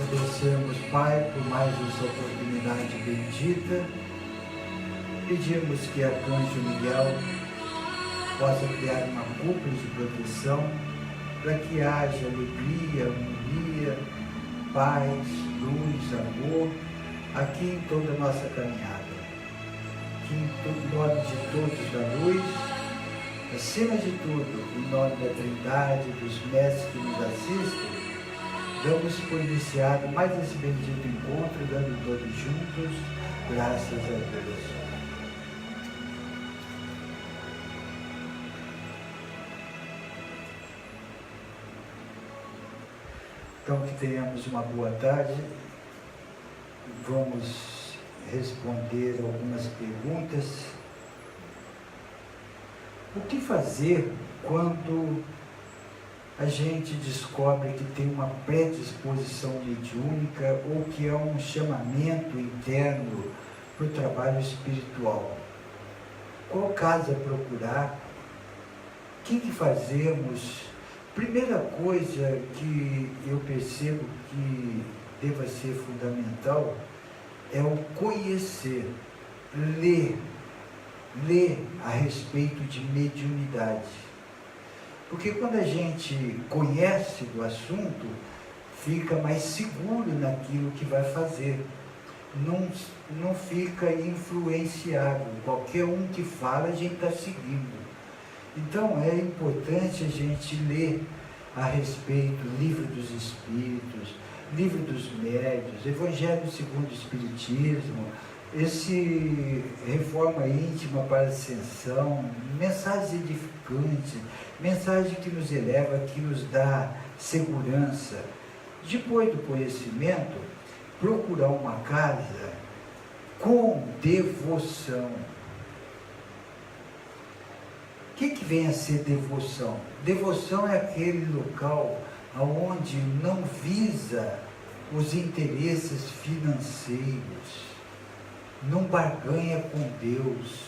agradecemos, Pai, por mais essa oportunidade bendita. Pedimos que Arcanjo Miguel possa criar uma cúpula de proteção para que haja alegria, harmonia, paz, luz, amor aqui em toda a nossa caminhada. Que em nome de todos da luz, acima de tudo, em nome da Trindade, dos mestres que nos assistem, damos por iniciado mais esse bendito encontro, dando todos juntos, graças a Deus. Então, que tenhamos uma boa tarde. Vamos responder algumas perguntas. O que fazer quando a gente descobre que tem uma predisposição mediúnica ou que é um chamamento interno para o trabalho espiritual? Qual casa procurar? O que fazemos? Primeira coisa que eu percebo que deva ser fundamental é o conhecer, ler a respeito de mediunidade. Porque quando a gente conhece do assunto, fica mais seguro naquilo que vai fazer. Não fica influenciável. Qualquer um que fala, a gente está seguindo. Então é importante a gente ler a respeito do Livro dos Espíritos, Livro dos Médiuns, Evangelho segundo o Espiritismo, esse Reforma Íntima para a Ascensão, mensagens edificantes, mensagem que nos eleva, que nos dá segurança. Depois do conhecimento, procurar uma casa com devoção. O que vem a ser devoção? Devoção é aquele local onde não visa os interesses financeiros, não barganha com Deus,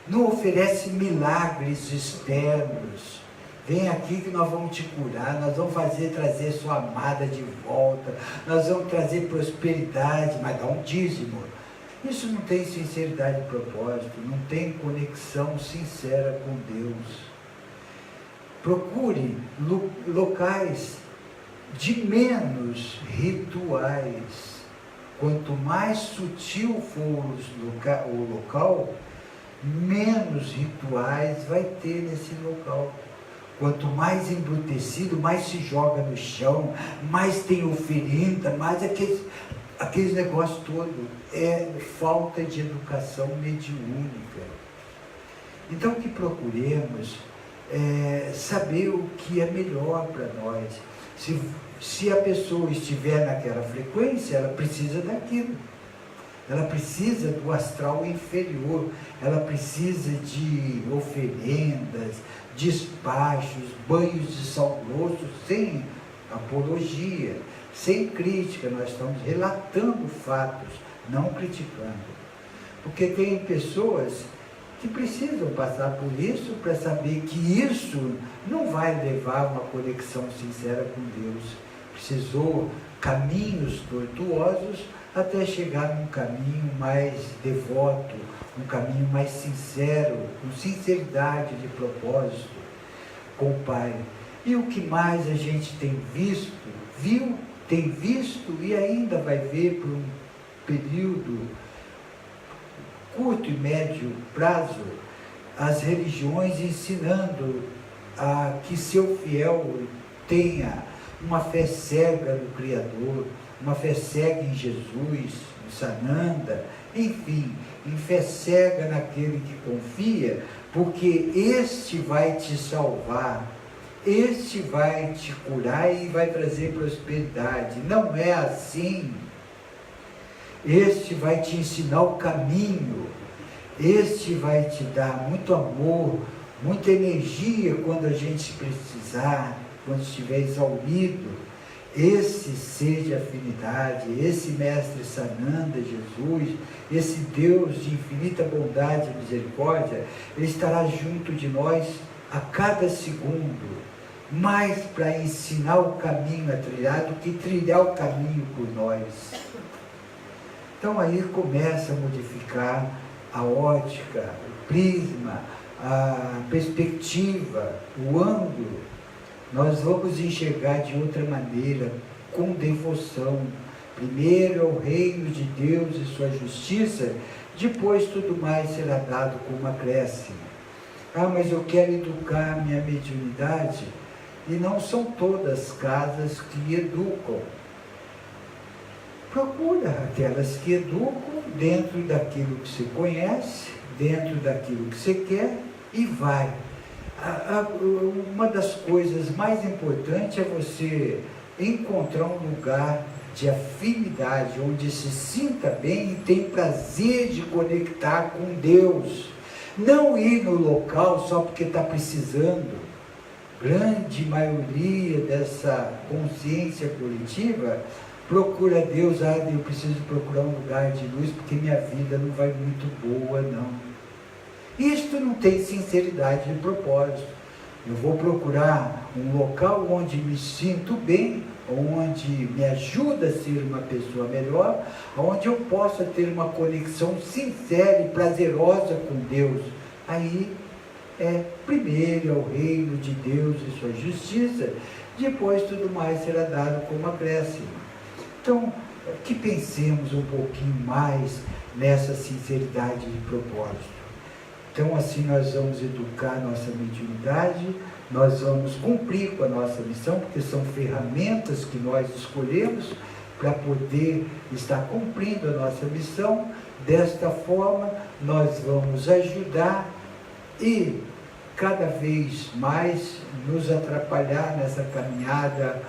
não oferece milagres externos. Vem aqui que nós vamos te curar, nós vamos trazer sua amada de volta, nós vamos trazer prosperidade, mas dá um dízimo. Isso não tem sinceridade de propósito, não tem conexão sincera com Deus. Procure locais de menos rituais. Quanto mais sutil for o local, menos rituais vai ter nesse local. Quanto mais embrutecido, mais se joga no chão, mais tem oferenda, mais aqueles negócios todos. É falta de educação mediúnica. Então, que procuremos saber o que é melhor para nós. Se a pessoa estiver naquela frequência, ela precisa daquilo. Ela precisa do astral inferior, ela precisa de oferendas, despachos, banhos de sal grosso, sem apologia, sem crítica. Nós estamos relatando fatos, não criticando. Porque tem pessoas que precisam passar por isso para saber que isso não vai levar a uma conexão sincera com Deus. Precisou caminhos tortuosos até chegar num caminho mais devoto, um caminho mais sincero, com sinceridade de propósito com o Pai. E o que mais a gente tem visto, tem visto e ainda vai ver por um período curto e médio prazo, as religiões ensinando a que seu fiel tenha uma fé cega no Criador, uma fé cega em Jesus, no Sananda, enfim, em fé cega naquele que confia, porque este vai te salvar, este vai te curar e vai trazer prosperidade. Não é assim. Este vai te ensinar o caminho, este vai te dar muito amor, muita energia quando a gente precisar, quando estiver exaurido. Esse ser de afinidade, esse Mestre Sananda, Jesus, esse Deus de infinita bondade e misericórdia, Ele estará junto de nós a cada segundo. mais para ensinar o caminho a trilhar do que trilhar o caminho por nós. Então aí começa a modificar a ótica, o prisma, a perspectiva, o ângulo. Nós vamos enxergar de outra maneira, com devoção. Primeiro é o reino de Deus e sua justiça, depois tudo mais será dado como acréscimo. Ah, mas eu quero educar a minha mediunidade. E não são todas casas que educam. Procura aquelas que educam dentro daquilo que você conhece, dentro daquilo que você quer, e vai. Uma das coisas mais importantes é você encontrar um lugar de afinidade, onde se sinta bem e tem prazer de conectar com Deus. Não ir no local só porque está precisando. Grande maioria dessa consciência coletiva procura Deus. Eu preciso procurar um lugar de luz porque minha vida não vai muito boa, não. Isto não tem sinceridade de propósito. Eu vou procurar um local onde me sinto bem, onde me ajuda a ser uma pessoa melhor, onde eu possa ter uma conexão sincera e prazerosa com Deus. Aí primeiro é o reino de Deus e sua justiça, depois tudo mais será dado como acréscimo. Então, que pensemos um pouquinho mais nessa sinceridade de propósito. Então, assim nós vamos educar a nossa mediunidade, nós vamos cumprir com a nossa missão, porque são ferramentas que nós escolhemos para poder estar cumprindo a nossa missão. Desta forma, nós vamos ajudar e cada vez mais nos atrapalhar nessa caminhada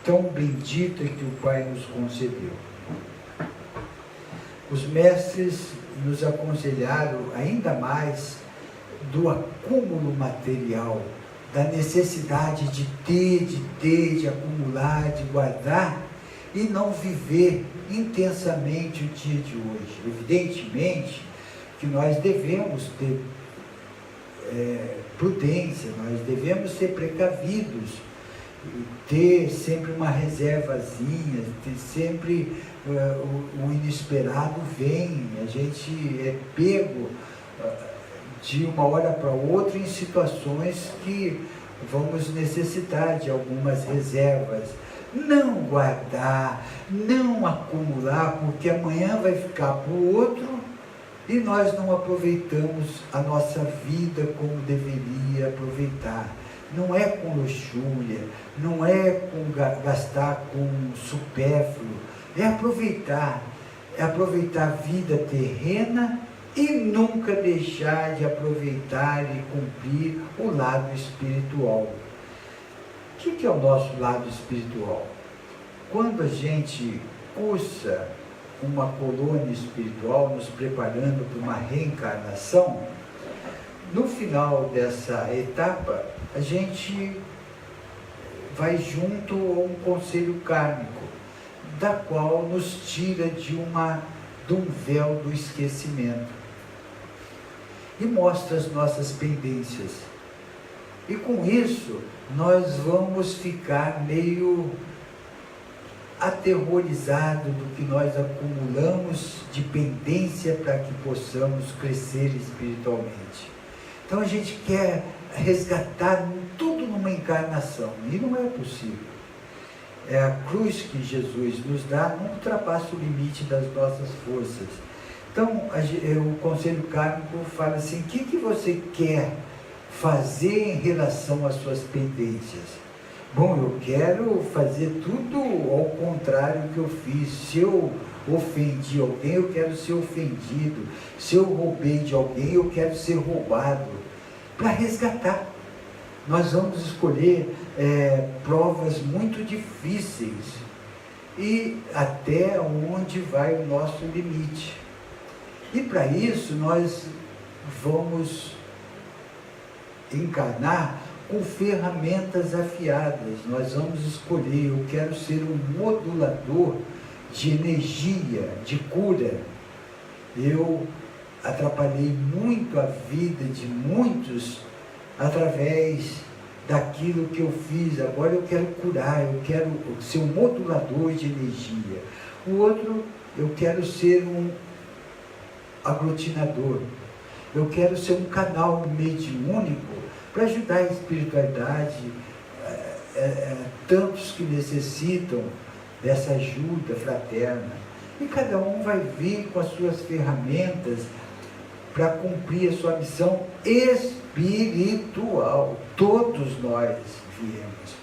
tão bendita que o Pai nos concedeu. Os mestres nos aconselharam ainda mais do acúmulo material, da necessidade de ter, de acumular, de guardar e não viver intensamente o dia de hoje. Evidentemente que nós devemos ter prudência, nós devemos ser precavidos, ter sempre uma reservazinha, ter sempre o inesperado vem, a gente é pego de uma hora para outra em situações que vamos necessitar de algumas reservas. Não guardar, não acumular, porque amanhã vai ficar para o outro e nós não aproveitamos a nossa vida como deveria aproveitar. Não é com luxúria, não é com gastar com supérfluo, é aproveitar a vida terrena e nunca deixar de aproveitar e cumprir o lado espiritual. O que é o nosso lado espiritual? Quando a gente cursa uma colônia espiritual, nos preparando para uma reencarnação, no final dessa etapa, a gente vai junto a um conselho kármico, da qual nos tira de um véu do esquecimento e mostra as nossas pendências. E com isso, nós vamos ficar meio aterrorizado do que nós acumulamos de pendência para que possamos crescer espiritualmente. Então a gente quer resgatar tudo numa encarnação, e não é possível. A cruz que Jesus nos dá não ultrapassa o limite das nossas forças. Então o conselho kármico fala assim: o que você quer fazer em relação às suas pendências? Bom, eu quero fazer tudo ao contrário do que eu fiz. Se eu ofendi alguém, eu quero ser ofendido. Se eu roubei de alguém, eu quero ser roubado. Para resgatar. Nós vamos escolher provas muito difíceis e até onde vai o nosso limite. E para isso nós vamos encarnar com ferramentas afiadas. Nós vamos escolher: eu quero ser um modulador de energia, de cura. Eu atrapalhei muito a vida de muitos através daquilo que eu fiz, agora eu quero curar, eu quero ser um modulador de energia. O outro, eu quero ser um aglutinador, eu quero ser um canal mediúnico para ajudar a espiritualidade, tantos que necessitam dessa ajuda fraterna. E cada um vai vir com as suas ferramentas para cumprir a sua missão espiritual. Todos nós viemos.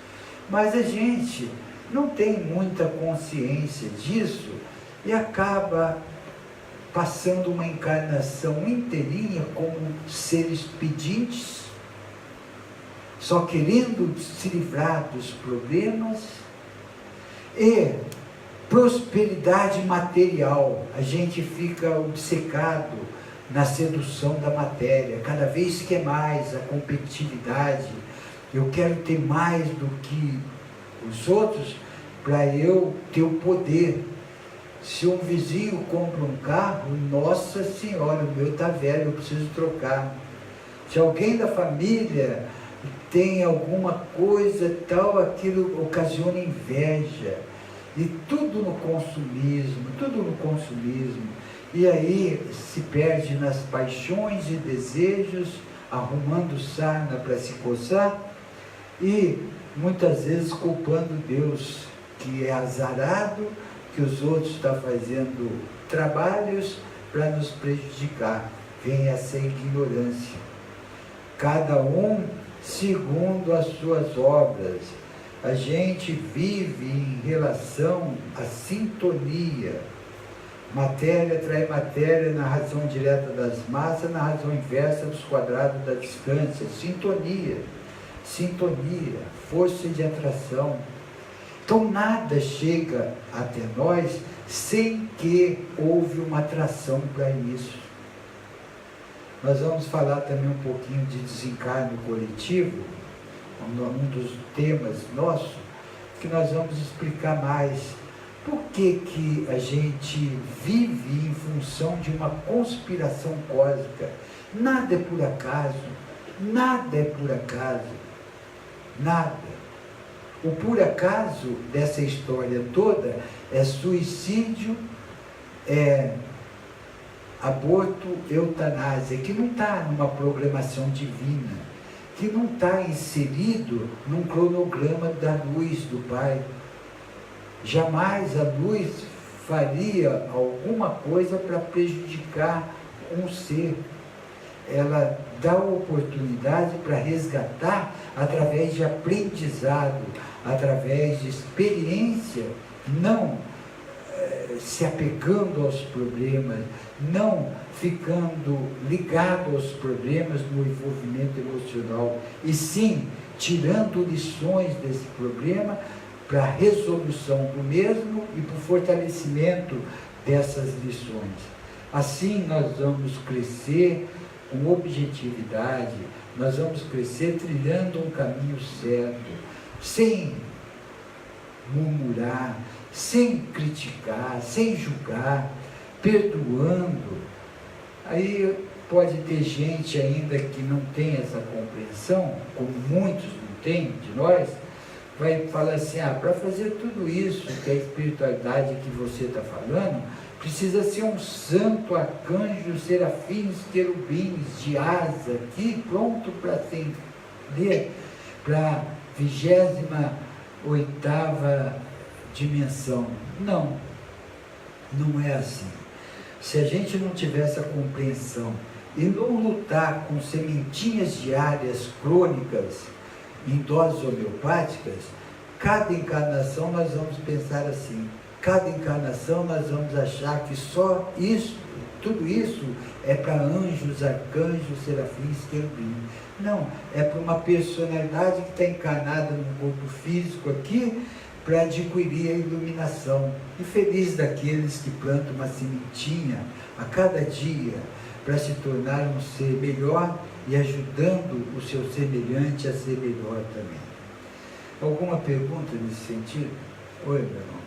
Mas a gente não tem muita consciência disso e acaba passando uma encarnação inteirinha como seres pedintes, só querendo se livrar dos problemas e prosperidade material. A gente fica obcecado na sedução da matéria, cada vez quer mais, a competitividade. Eu quero ter mais do que os outros para eu ter o poder. Se um vizinho compra um carro, nossa senhora, o meu está velho, eu preciso trocar. Se alguém da família tem alguma coisa tal, aquilo ocasiona inveja. E tudo no consumismo, tudo no consumismo. E aí se perde nas paixões e desejos, arrumando sarna para se coçar, e muitas vezes culpando Deus, que é azarado, que os outros estão fazendo trabalhos para nos prejudicar. Vem essa ignorância. Cada um segundo as suas obras. A gente vive em relação à sintonia. Matéria atrai matéria na razão direta das massas, na razão inversa dos quadrados da distância. Sintonia, sintonia, força de atração. Então nada chega até nós sem que houve uma atração para isso. Nós vamos falar também um pouquinho de desencarne coletivo, um dos temas nossos, que nós vamos explicar mais. Por que a gente vive em função de uma conspiração cósmica? Nada é por acaso, nada é por acaso, nada. O por acaso dessa história toda é suicídio, é aborto, eutanásia, que não está numa programação divina, que não está inserido num cronograma da luz do Pai. Jamais a luz faria alguma coisa para prejudicar um ser. Ela dá oportunidade para resgatar através de aprendizado, através de experiência, não se apegando aos problemas, não ficando ligado aos problemas no envolvimento emocional, e sim tirando lições desse problema para a resolução do mesmo e para o fortalecimento dessas lições. Assim nós vamos crescer com objetividade, nós vamos crescer trilhando um caminho certo, sem murmurar, sem criticar, sem julgar, perdoando. Aí pode ter gente ainda que não tem essa compreensão, como muitos não têm de nós, vai falar assim, para fazer tudo isso que a espiritualidade que você está falando, precisa ser um santo, arcanjo, serafins, querubins, de asa, aqui, pronto para acender para a 28ª dimensão. Não, não é assim. Se a gente não tiver essa compreensão e não lutar com sementinhas diárias crônicas em doses homeopáticas, cada encarnação nós vamos pensar assim, cada encarnação nós vamos achar que só isso, tudo isso é para anjos, arcanjos, serafins, querubins. Não, é para uma personalidade que está encarnada num corpo físico aqui, para adquirir a iluminação. E feliz daqueles que plantam uma sementinha a cada dia para se tornar um ser melhor e ajudando o seu semelhante a ser melhor também. Alguma pergunta nesse sentido? Oi, meu irmão.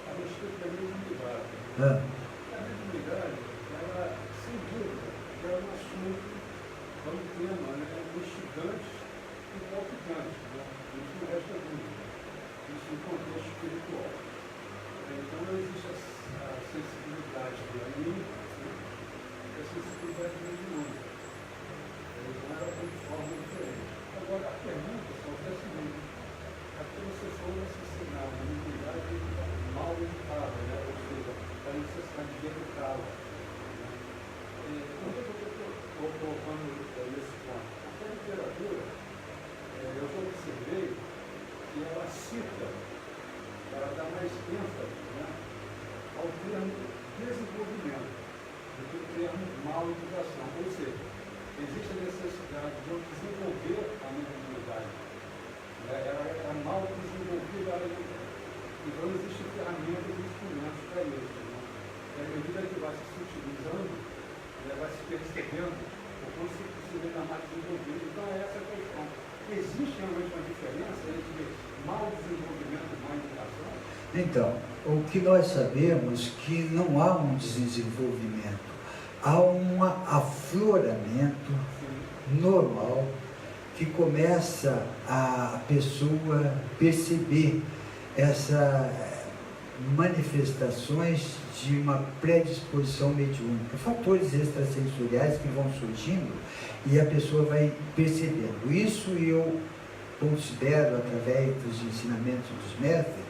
A respeito da mediunidade. A mediunidade, ela, sem dúvida, é um assunto, é um tema, investigantes que mal educação. Ou seja, existe a necessidade de eu desenvolver a minha comunidade. Ela é mal desenvolvida. Então, existem ferramentas e instrumentos para isso. Né? E à medida que vai se utilizando, vai se percebendo o quanto se vê mais desenvolvido. Então, é essa a questão. Existe realmente uma diferença entre mau desenvolvimento e má educação? Então, o que nós sabemos é que não há um desenvolvimento, há um afloramento normal que começa a pessoa perceber essas manifestações de uma predisposição mediúnica, fatores extrasensoriais que vão surgindo e a pessoa vai percebendo. Isso eu considero, através dos ensinamentos dos mestres,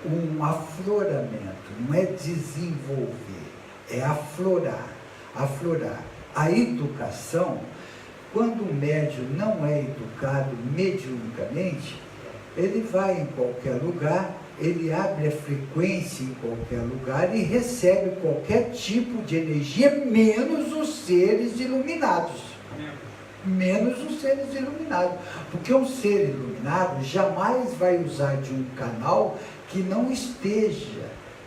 um afloramento, não é desenvolver, é aflorar. A educação, quando o médium não é educado mediunicamente, ele vai em qualquer lugar, ele abre a frequência em qualquer lugar e recebe qualquer tipo de energia, menos os seres iluminados. Menos os seres iluminados. Porque um ser iluminado jamais vai usar de um canal que não esteja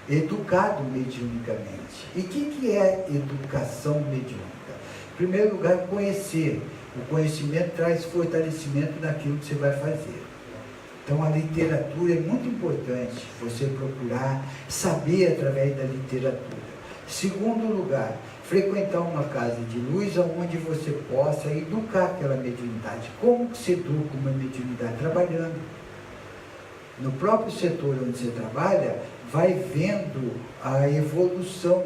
educado mediunicamente. E o que é educação mediúnica? Em primeiro lugar, conhecer. O conhecimento traz fortalecimento naquilo que você vai fazer. Então, a literatura é muito importante, você procurar saber através da literatura. Segundo lugar, frequentar uma casa de luz onde você possa educar aquela mediunidade. Como que se educa uma mediunidade? Trabalhando. No próprio setor onde você trabalha, vai vendo a evolução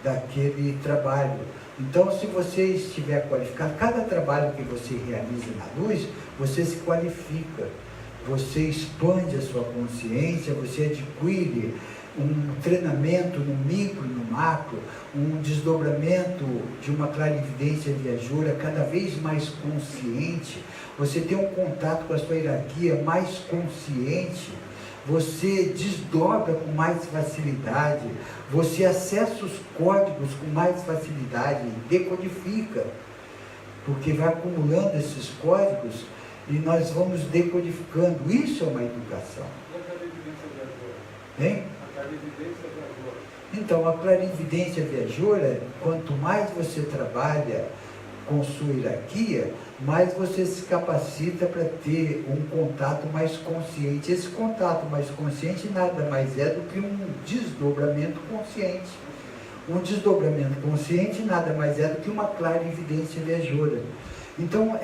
daquele trabalho. Então, se você estiver qualificado, cada trabalho que você realiza na luz, você se qualifica, você expande a sua consciência, você adquire um treinamento no micro, no macro, um desdobramento de uma clarividência viajoura cada vez mais consciente, você tem um contato com a sua hierarquia mais consciente, você desdobra com mais facilidade, você acessa os códigos com mais facilidade, decodifica, porque vai acumulando esses códigos e nós vamos decodificando. Isso é uma educação. E a clarividência viajoura? Hein? A clarividência viajoura. Então, a clarividência viajoura, quanto mais você trabalha com sua hierarquia, mais você se capacita para ter um contato mais consciente. Esse contato mais consciente nada mais é do que um desdobramento consciente. Um desdobramento consciente nada mais é do que uma clarividência viajoura. Então,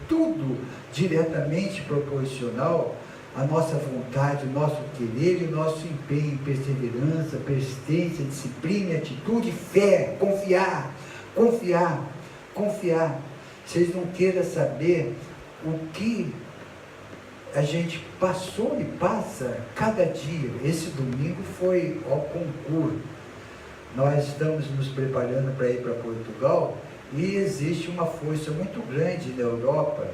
tudo diretamente proporcional à nossa vontade, o nosso querer e o nosso empenho, perseverança, persistência, disciplina, atitude, fé, confiar. Vocês não queiram saber o que a gente passou e passa cada dia. Esse domingo foi ao concurso. Nós estamos nos preparando para ir para Portugal e existe uma força muito grande na Europa,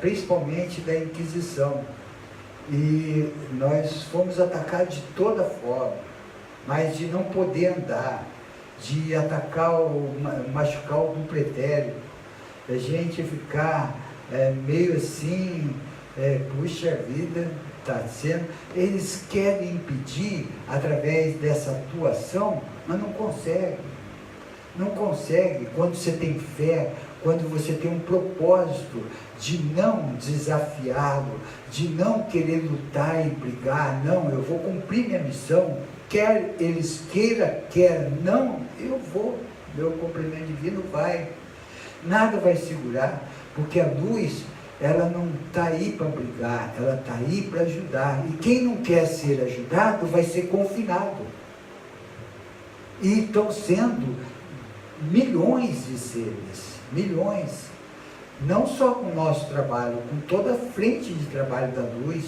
principalmente da Inquisição. E nós fomos atacados de toda forma, mas de não poder andar, de atacar, machucar o duplo etérico, a gente ficar meio assim, puxa vida, está sendo. Eles querem impedir através dessa atuação, mas não consegue. Não consegue quando você tem fé, quando você tem um propósito de não desafiá-lo, de não querer lutar e brigar. Não, eu vou cumprir minha missão, quer eles queiram, quer não, eu vou, meu cumprimento divino vai. Nada vai segurar, porque a luz, ela não está aí para brigar, ela está aí para ajudar. E quem não quer ser ajudado vai ser confinado. E estão sendo milhões de seres, milhões. Não só com o nosso trabalho, com toda a frente de trabalho da luz.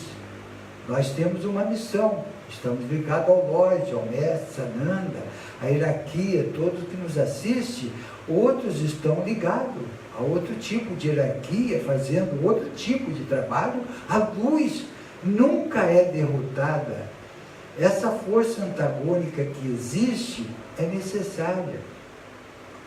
Nós temos uma missão, estamos ligados ao Lorde, ao Mestre, Sananda, a hierarquia, todos que nos assistem. Outros estão ligados a outro tipo de hierarquia, fazendo outro tipo de trabalho. A luz nunca é derrotada. essa força antagônica que existe é necessária.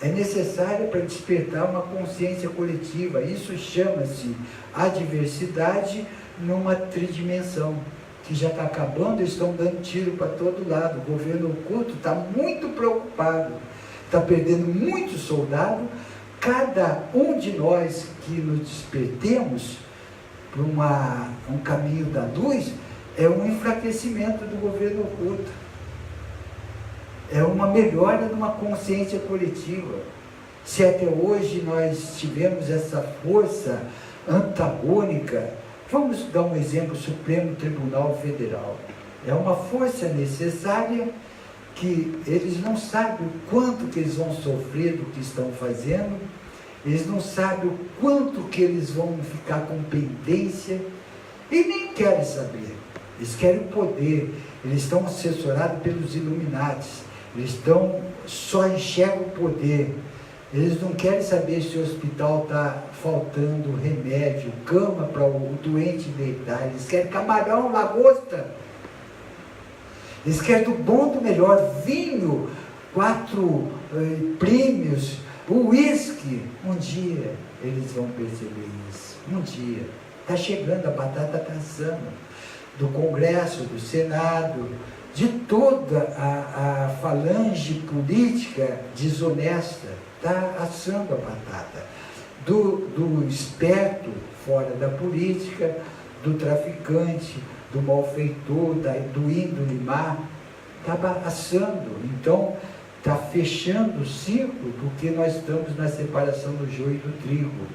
É necessária para despertar uma consciência coletiva. Isso chama-se adversidade numa tridimensão, que já está acabando, eles estão dando tiro para todo lado. O governo oculto está muito preocupado, está perdendo muitos soldados. Cada um de nós que nos despertemos para um caminho da luz é um enfraquecimento do governo oculto. É uma melhora de uma consciência coletiva. Se até hoje nós tivemos essa força antagônica, vamos dar um exemplo: Supremo Tribunal Federal. É uma força necessária que eles não sabem o quanto que eles vão sofrer do que estão fazendo, eles não sabem o quanto que eles vão ficar com pendência, e nem querem saber. Eles querem o poder, eles estão assessorados pelos Illuminatis, eles só enxergam o poder. Eles não querem saber se o hospital está faltando remédio, cama para o doente deitar. Eles querem camarão, lagosta. Eles querem do bom, do melhor, vinho, 4 prêmios, o uísque. Um dia eles vão perceber isso. Um dia. Está chegando, a batata está assando. Do Congresso, do Senado, de toda a falange política desonesta, está assando a batata. Do esperto fora da política, do traficante, do malfeitor, do índole má, está assando. Então, está fechando o ciclo, porque nós estamos na separação do joio e do trigo.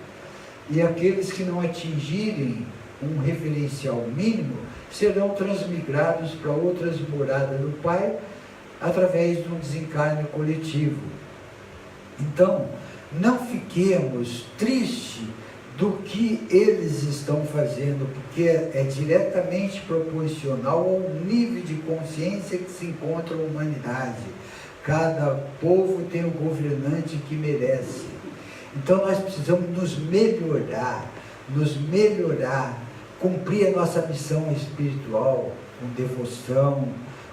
E aqueles que não atingirem um referencial mínimo serão transmigrados para outras moradas do Pai através de um desencarne coletivo. Então, não fiquemos tristes do que eles estão fazendo, porque é diretamente proporcional ao nível de consciência que se encontra a humanidade. Cada povo tem o governante que merece. Então nós precisamos nos melhorar, cumprir a nossa missão espiritual com devoção,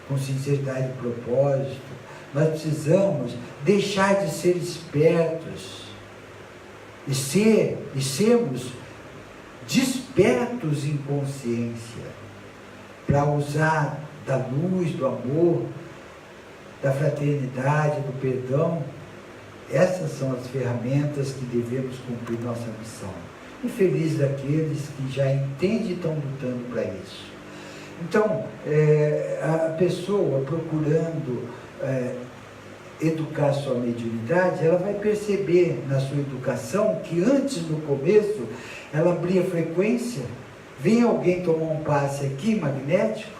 com sinceridade de propósito. Nós precisamos deixar de ser espertos e sermos despertos em consciência, para usar da luz, do amor, da fraternidade, do perdão. Essas são as ferramentas que devemos cumprir nossa missão. E feliz daqueles que já entendem e estão lutando para isso. Então, a pessoa procurando educar sua mediunidade, ela vai perceber na sua educação que antes, no começo, ela abria frequência. Vem alguém tomar um passe aqui, magnético,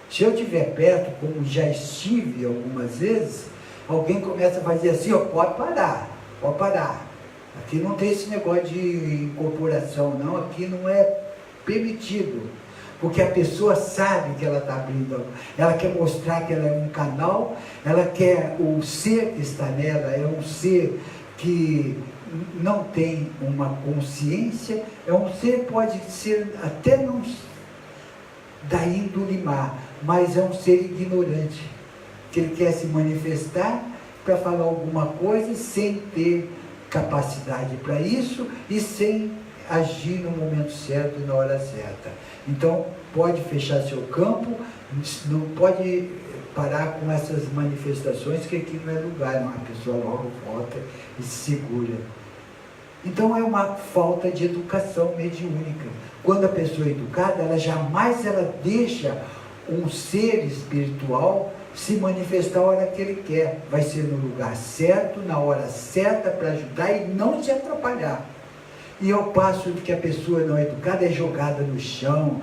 se eu estiver perto, como já estive algumas vezes, alguém começa a fazer assim, ó, pode parar. Aqui não tem esse negócio de incorporação, não, aqui não é permitido. Porque a pessoa sabe que ela está abrindo, ela quer mostrar que ela é um canal, ela quer, o ser que está nela é um ser que não tem uma consciência, é um ser, pode ser até não da índole má, mas é um ser ignorante, que ele quer se manifestar para falar alguma coisa sem ter capacidade para isso e sem agir no momento certo e na hora certa. Então, pode fechar seu campo, não pode parar com essas manifestações, que aqui não é lugar, não. A pessoa logo volta e se segura. Então, é uma falta de educação mediúnica. Quando a pessoa é educada, ela jamais deixa um ser espiritual se manifestar a hora que ele quer. Vai ser no lugar certo, na hora certa, para ajudar e não se atrapalhar. E ao passo que a pessoa não educada é jogada no chão,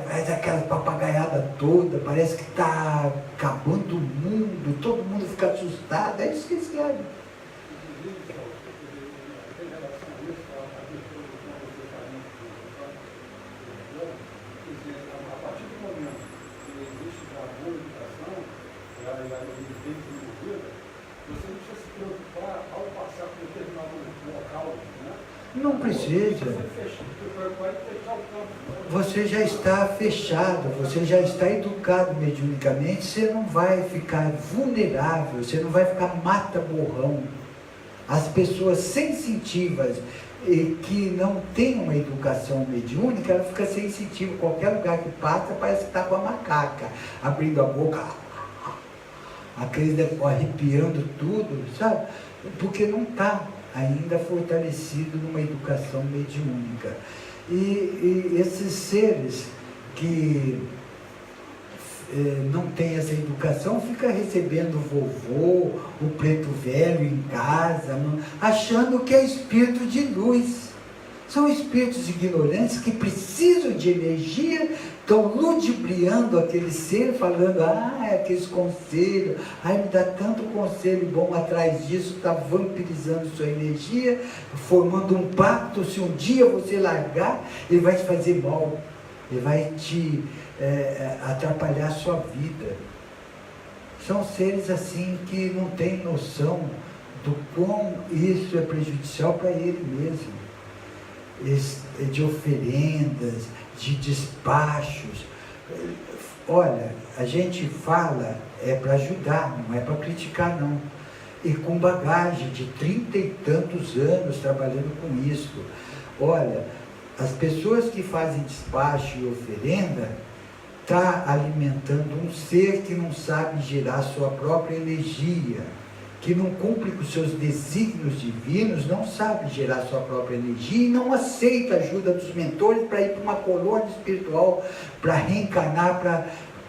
faz aquela papagaiada toda, parece que está acabando o mundo, todo mundo fica assustado, é isso que eles querem. Não precisa. pode fechar o campo. Você já está fechado, você já está educado mediunicamente, você não vai ficar vulnerável, você não vai ficar mata-borrão. As pessoas sensitivas e que não têm uma educação mediúnica, ela fica sensitiva. Qualquer lugar que passa, parece que está com a macaca, abrindo a boca, aquele arrepiando tudo, sabe? Porque não está ainda fortalecido numa educação mediúnica. E esses seres que não tem essa educação, fica recebendo o vovô, o preto velho em casa, achando que é espírito de luz. São espíritos ignorantes que precisam de energia, estão ludibriando aquele ser, falando, aqueles conselhos, me dá tanto conselho bom atrás disso, está vampirizando sua energia, formando um pacto, se um dia você largar, ele vai te fazer mal, ele vai te atrapalhar a sua vida. São seres assim que não têm noção do quão isso é prejudicial para ele mesmo. De oferendas, de despachos. Olha, a gente fala para ajudar, não é para criticar não. E com bagagem de 30 e tantos anos trabalhando com isso. Olha, as pessoas que fazem despacho e oferenda está alimentando um ser que não sabe gerar sua própria energia, que não cumpre com seus desígnios divinos, não sabe gerar sua própria energia e não aceita a ajuda dos mentores para ir para uma colônia espiritual, para reencarnar, para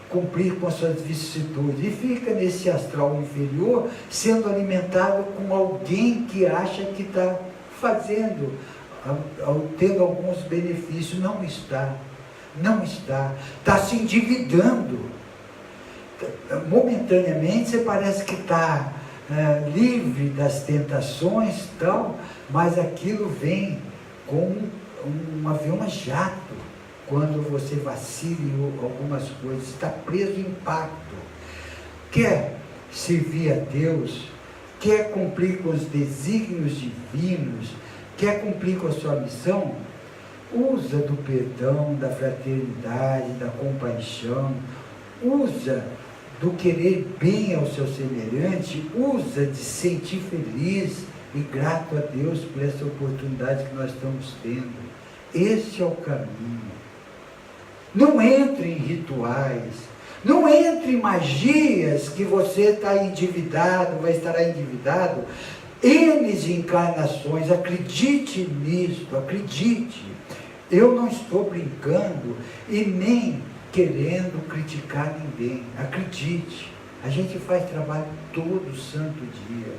cumprir com as suas vicissitudes. E fica nesse astral inferior, sendo alimentado com alguém que acha que está fazendo, tendo alguns benefícios. Não está. Está se endividando. Momentaneamente você parece que está livre das tentações e tal, mas aquilo vem com um avião a jato, quando você vacila em algumas coisas, está preso em pacto. Quer servir a Deus, quer cumprir com os desígnios divinos, quer cumprir com a sua missão, usa do perdão, da fraternidade, da compaixão, usa do querer bem ao seu semelhante, usa de sentir feliz e grato a Deus por essa oportunidade que nós estamos tendo. Esse é o caminho. Não entre em rituais, não entre em magias que você está endividado, vai estar endividado, N encarnações. Acredite nisso, acredite. Eu não estou brincando e nem querendo criticar ninguém. Acredite, a gente faz trabalho todo santo dia.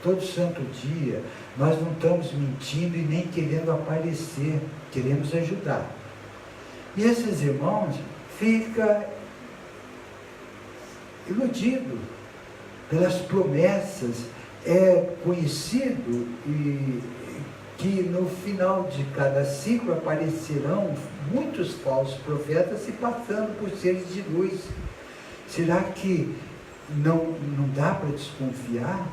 Todo santo dia, nós não estamos mentindo e nem querendo aparecer, queremos ajudar. E esses irmãos ficam iludidos pelas promessas. É conhecido que no final de cada ciclo aparecerão muitos falsos profetas se passando por seres de luz. Será que não dá para desconfiar?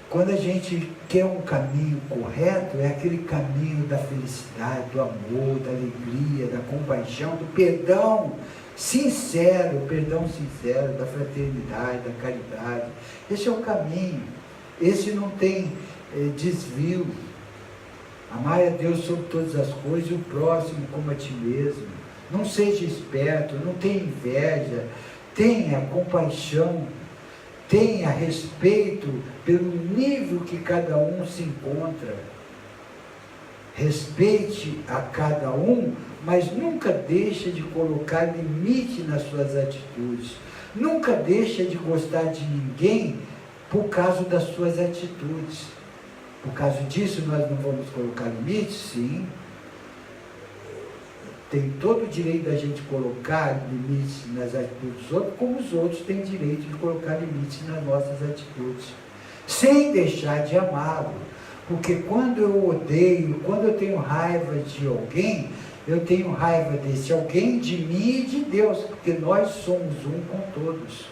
Quando a gente quer um caminho correto, é aquele caminho da felicidade, do amor, da alegria, da compaixão, do perdão sincero, da fraternidade, da caridade. Esse é o caminho. Esse não tem desvio. Amar a Deus sobre todas as coisas e o próximo como a ti mesmo. Não seja esperto, não tenha inveja, tenha compaixão, tenha respeito pelo nível que cada um se encontra. Respeite a cada um, mas nunca deixe de colocar limite nas suas atitudes. Nunca deixe de gostar de ninguém por causa das suas atitudes. Por causa disso, nós não vamos colocar limites? Sim. Tem todo o direito da gente colocar limites nas atitudes dos outros, como os outros têm direito de colocar limites nas nossas atitudes. Sem deixar de amá-lo. Porque quando eu odeio, quando eu tenho raiva de alguém, eu tenho raiva desse alguém, de mim e de Deus. Porque nós somos um com todos.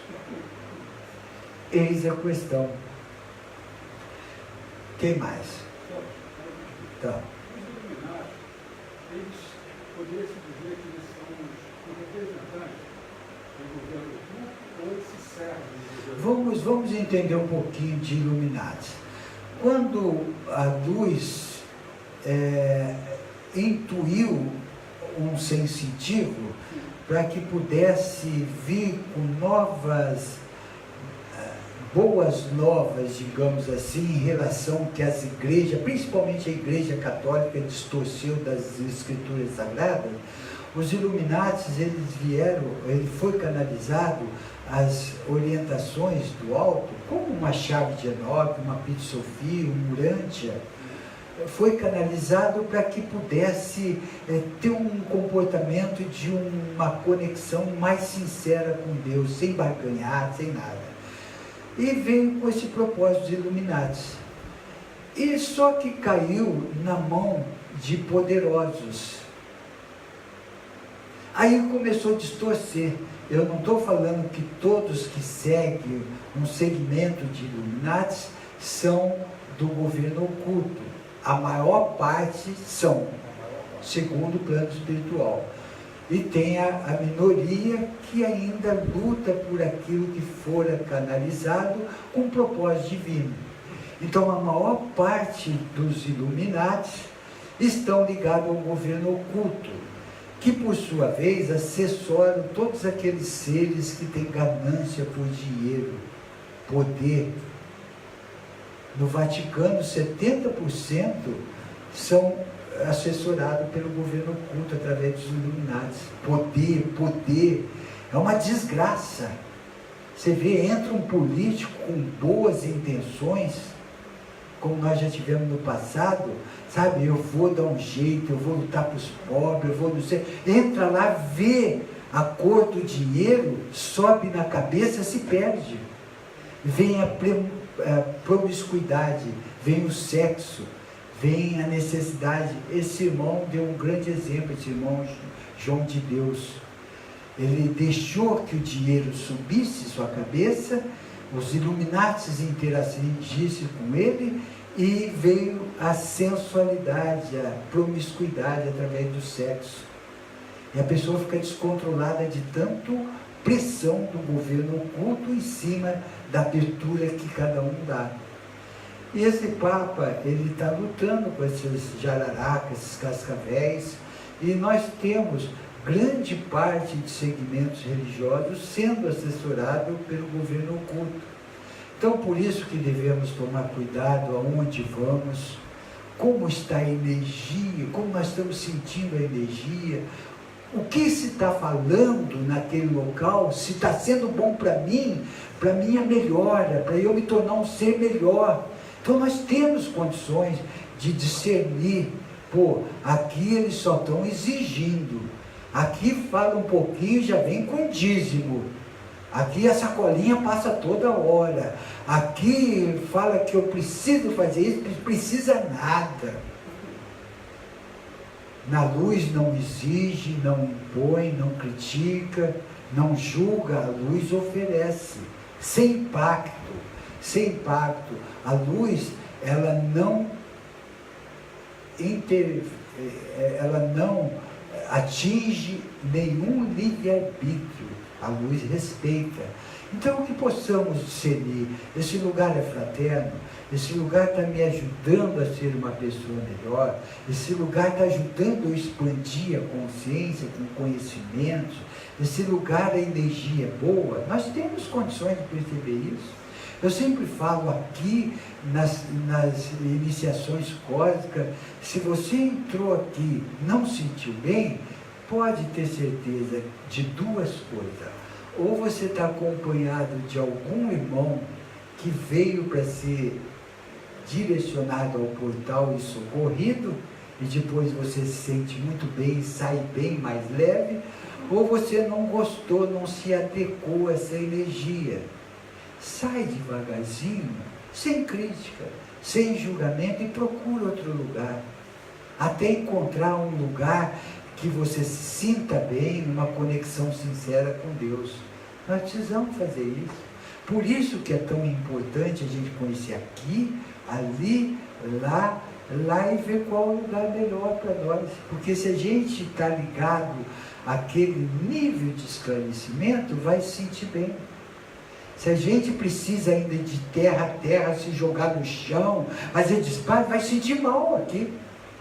Eis a questão. Quem mais? Tá. poderia se dizer que eles são os representantes do governo oculto ou eles se servem do governo oculto? Vamos entender um pouquinho de Illuminati. Quando a luz intuiu um sensitivo para que pudesse vir com boas novas, digamos assim, em relação que as igrejas, principalmente a Igreja Católica, distorceu das Escrituras Sagradas, os Illuminatis, ele foi canalizado as orientações do alto, como uma chave de Enoque, uma Pitsofia, um Urantia, foi canalizado para que pudesse ter um comportamento de uma conexão mais sincera com Deus, sem barganhar, sem nada. E veio com esse propósito de Illuminati. E só que caiu na mão de poderosos. Aí começou a distorcer. Eu não estou falando que todos que seguem um segmento de Illuminati são do governo oculto. A maior parte são, segundo o plano espiritual. E tem a minoria que ainda luta por aquilo que fora canalizado com propósito divino. Então a maior parte dos Illuminati estão ligados ao governo oculto, que por sua vez assessoram todos aqueles seres que têm ganância por dinheiro, poder. No Vaticano, 70% são assessorados pelo governo oculto através dos Illuminati. Poder, é uma desgraça. Você vê, entra um político com boas intenções, como nós já tivemos no passado, sabe, eu vou dar um jeito, eu vou lutar para os pobres, eu vou não sei, entra lá, vê a cor do dinheiro, sobe na cabeça, se perde. Vem a promiscuidade, vem o sexo, vem a necessidade. Esse irmão deu um grande exemplo, esse irmão João de Deus. Ele deixou que o dinheiro subisse sua cabeça, os Illuminatis interagissem com ele, e veio a sensualidade, a promiscuidade através do sexo. E a pessoa fica descontrolada de tanto pressão do governo oculto em cima da abertura que cada um dá. E esse Papa, ele está lutando com esses jararacas, esses cascavéis, e nós temos grande parte de segmentos religiosos sendo assessorado pelo governo oculto. Então, por isso que devemos tomar cuidado aonde vamos, como está a energia, como nós estamos sentindo a energia, o que se está falando naquele local, se está sendo bom para mim, para minha melhora, para eu me tornar um ser melhor. Então nós temos condições de discernir, aqui eles só estão exigindo, aqui fala um pouquinho, já vem com dízimo, aqui a sacolinha passa toda hora, aqui fala que eu preciso fazer isso, não precisa nada. Na luz não exige, não impõe, não critica, não julga, a luz oferece, sem impacto, sem impacto. A luz, ela não atinge nenhum livre-arbítrio, a luz respeita. Então, que possamos discernir, esse lugar é fraterno, esse lugar está me ajudando a ser uma pessoa melhor, esse lugar está ajudando eu a expandir a consciência com conhecimento, esse lugar a energia é boa, nós temos condições de perceber isso. Eu sempre falo aqui nas iniciações cósmicas, se você entrou aqui e não sentiu bem, pode ter certeza de duas coisas. Ou você está acompanhado de algum irmão que veio para ser direcionado ao portal e socorrido, e depois você se sente muito bem e sai bem mais leve, ou você não gostou, não se adequou a essa energia. Sai devagarzinho, sem crítica, sem julgamento, e procura outro lugar, até encontrar um lugar que você se sinta bem, numa conexão sincera com Deus. Nós precisamos fazer isso. Por isso que é tão importante a gente conhecer aqui, ali, lá, lá e ver qual é o lugar melhor para nós. Porque se a gente está ligado àquele nível de esclarecimento, vai se sentir bem. Se a gente precisa ainda de terra a terra, se jogar no chão, fazer disparo, vai sentir mal aqui.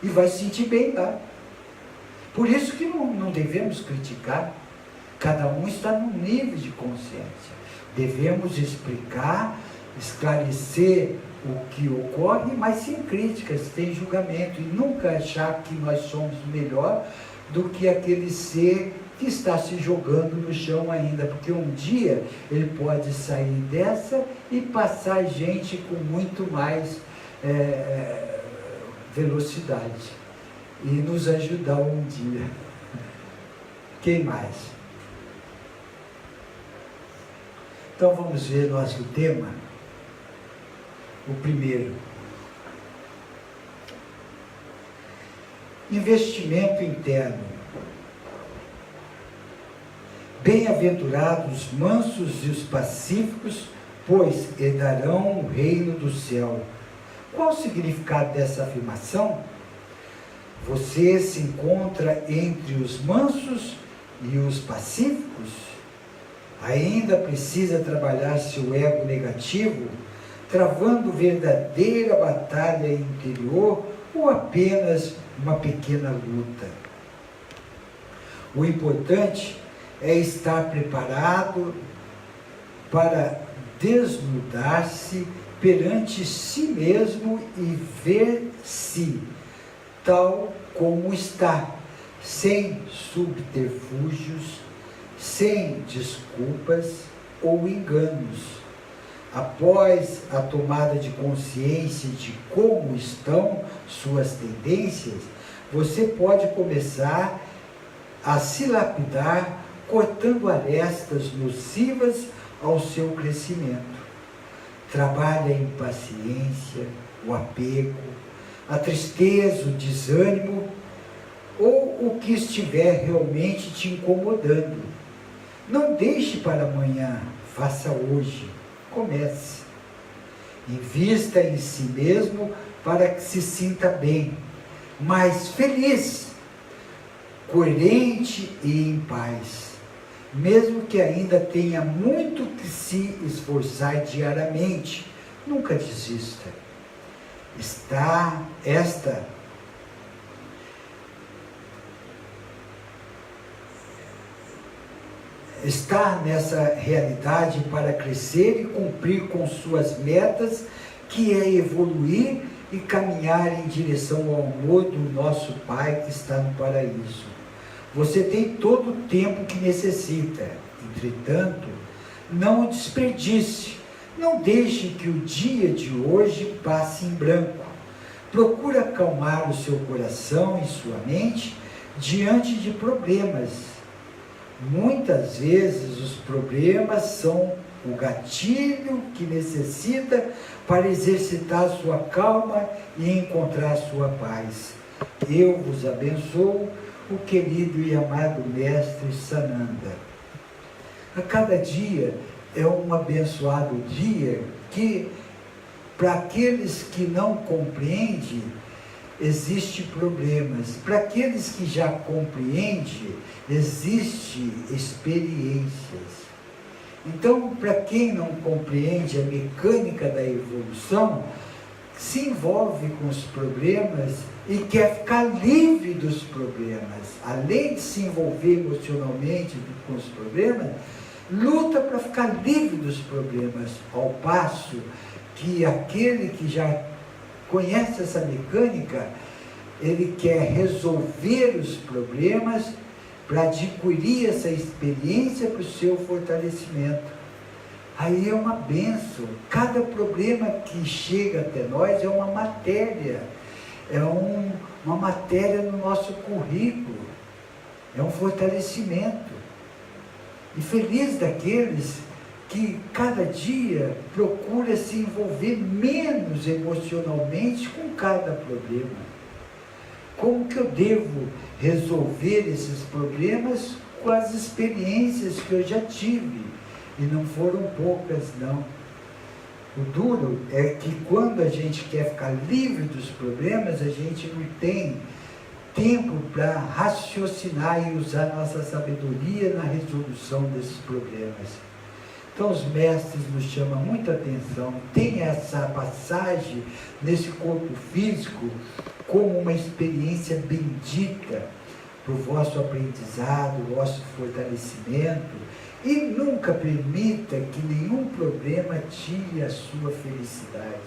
E vai se sentir bem lá. Por isso que não devemos criticar. Cada um está num nível de consciência. Devemos explicar, esclarecer o que ocorre, mas sem críticas, sem julgamento. E nunca achar que nós somos melhor do que aquele ser que está se jogando no chão ainda. Porque um dia ele pode sair dessa e passar gente com muito mais velocidade. E nos ajudar um dia. Quem mais? Então vamos ver nosso tema. O primeiro. Investimento interno. Bem-aventurados os mansos e os pacíficos, pois herdarão o reino do céu. Qual o significado dessa afirmação? Você se encontra entre os mansos e os pacíficos? Ainda precisa trabalhar seu ego negativo, travando verdadeira batalha interior ou apenas uma pequena luta? O importante é estar preparado para desnudar-se perante si mesmo e ver-se tal como está, sem subterfúgios, sem desculpas ou enganos. Após a tomada de consciência de como estão suas tendências, você pode começar a se lapidar, cortando arestas nocivas ao seu crescimento. Trabalhe a impaciência, o apego, a tristeza, o desânimo ou o que estiver realmente te incomodando. Não deixe para amanhã, faça hoje, comece. Invista em si mesmo para que se sinta bem, mas feliz, coerente e em paz. Mesmo que ainda tenha muito que se esforçar diariamente, nunca desista. Está nessa realidade para crescer e cumprir com suas metas, que é evoluir e caminhar em direção ao amor do nosso Pai que está no paraíso. Você tem todo o tempo que necessita. Entretanto, não o desperdice. Não deixe que o dia de hoje passe em branco. Procure acalmar o seu coração e sua mente diante de problemas. Muitas vezes os problemas são o gatilho que necessita para exercitar sua calma e encontrar sua paz. Eu vos abençoo, o querido e amado Mestre Sananda. A cada dia é um abençoado dia que, para aqueles que não compreendem, existem problemas. Para aqueles que já compreendem, existem experiências. Então, para quem não compreende a mecânica da evolução, se envolve com os problemas e quer ficar livre dos problemas. Além de se envolver emocionalmente com os problemas, luta para ficar livre dos problemas, ao passo que aquele que já conhece essa mecânica, ele quer resolver os problemas para adquirir essa experiência para o seu fortalecimento. Aí é uma bênção. Cada problema que chega até nós é uma matéria, uma matéria no nosso currículo, é um fortalecimento. E feliz daqueles que cada dia procura se envolver menos emocionalmente com cada problema. Como que eu devo resolver esses problemas? Com as experiências que eu já tive, e não foram poucas não. O duro é que quando a gente quer ficar livre dos problemas, a gente não tem tempo para raciocinar e usar nossa sabedoria na resolução desses problemas. Então os mestres nos chamam muita atenção. Tem essa passagem nesse corpo físico como uma experiência bendita para o vosso aprendizado, o vosso fortalecimento, e nunca permita que nenhum problema tire a sua felicidade.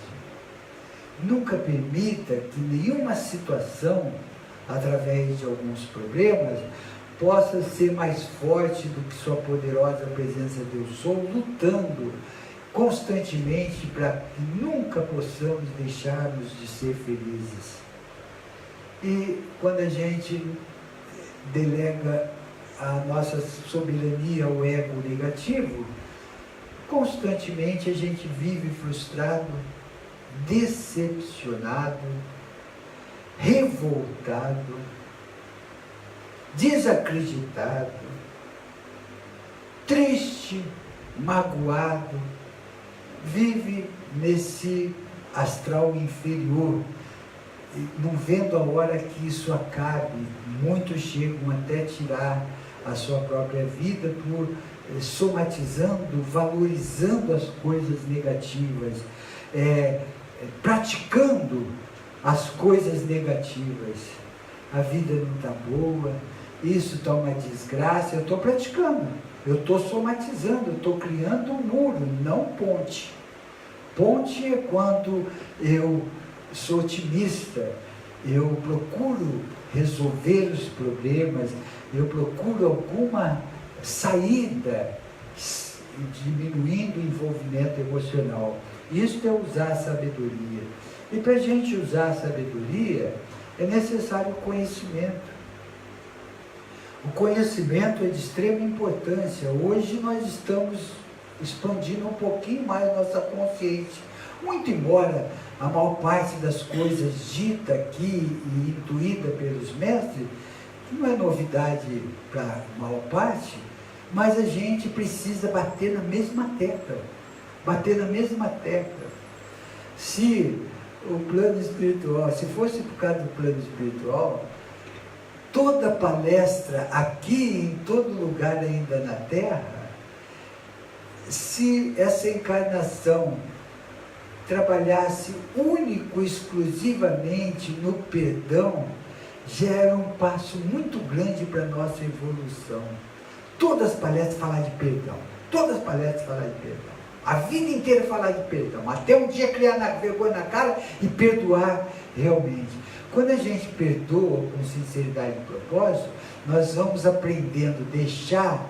Nunca permita que nenhuma situação, através de alguns problemas, possa ser mais forte do que sua poderosa presença de Eu Sou, lutando constantemente para que nunca possamos deixarmos de ser felizes. E quando a gente delega a nossa soberania ao ego negativo, constantemente a gente vive frustrado, decepcionado, revoltado, desacreditado, triste, magoado, vive nesse astral inferior, não vendo a hora que isso acabe. Muitos chegam até tirar a sua própria vida por somatizando, valorizando as coisas negativas, praticando as coisas negativas. A vida não está boa, isso está uma desgraça, eu estou praticando, eu estou somatizando, eu estou criando um muro, não ponte. Ponte é quando eu sou otimista, eu procuro resolver os problemas, eu procuro alguma saída, diminuindo o envolvimento emocional. Isso é usar a sabedoria. E para a gente usar a sabedoria, é necessário conhecimento. O conhecimento é de extrema importância. Hoje nós estamos expandindo um pouquinho mais nossa consciência. Muito embora a maior parte das coisas dita aqui e intuída pelos mestres, não é novidade para a maior parte, mas a gente precisa bater na mesma tecla. Bater na mesma tecla. Se o plano espiritual, se fosse por causa do plano espiritual, toda palestra aqui, em todo lugar ainda na Terra, se essa encarnação trabalhasse único, exclusivamente no perdão, já era um passo muito grande para a nossa evolução. Todas as palestras falar de perdão, todas as palestras falar de perdão, a vida inteira falar de perdão, até um dia criar vergonha na cara e perdoar realmente. Quando a gente perdoa com sinceridade e propósito, nós vamos aprendendo a deixar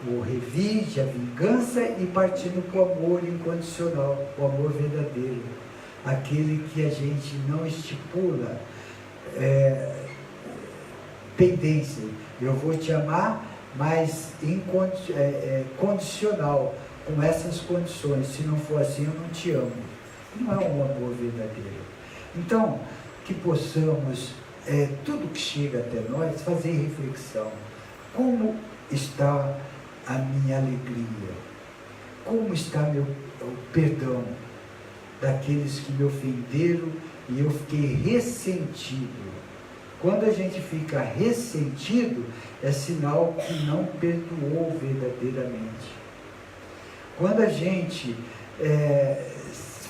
o revide, a vingança e partindo para o amor incondicional, o amor verdadeiro, aquele que a gente não estipula pendência. Eu vou te amar, mas condicional, com essas condições. Se não for assim, eu não te amo. Não é um amor verdadeiro. Então, que possamos, tudo que chega até nós, fazer reflexão. Como está a minha alegria? Como está o perdão daqueles que me ofenderam e eu fiquei ressentido? Quando a gente fica ressentido, é sinal que não perdoou verdadeiramente. Quando a gente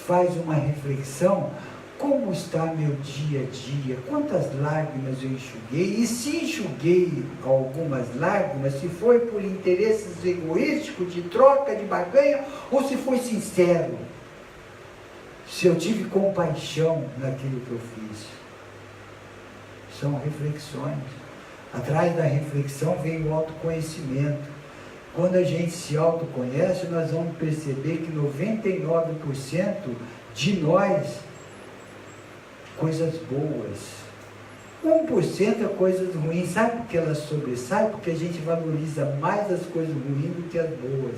faz uma reflexão, como está meu dia a dia? Quantas lágrimas eu enxuguei? E se enxuguei algumas lágrimas, se foi por interesses egoísticos, de troca, de barganha, ou se foi sincero? Se eu tive compaixão naquilo que eu fiz? São reflexões. Atrás da reflexão vem o autoconhecimento. Quando a gente se autoconhece, nós vamos perceber que 99% de nós, coisas boas. 1% é coisas ruins. Sabe por que elas sobressaem? Porque a gente valoriza mais as coisas ruins do que as boas.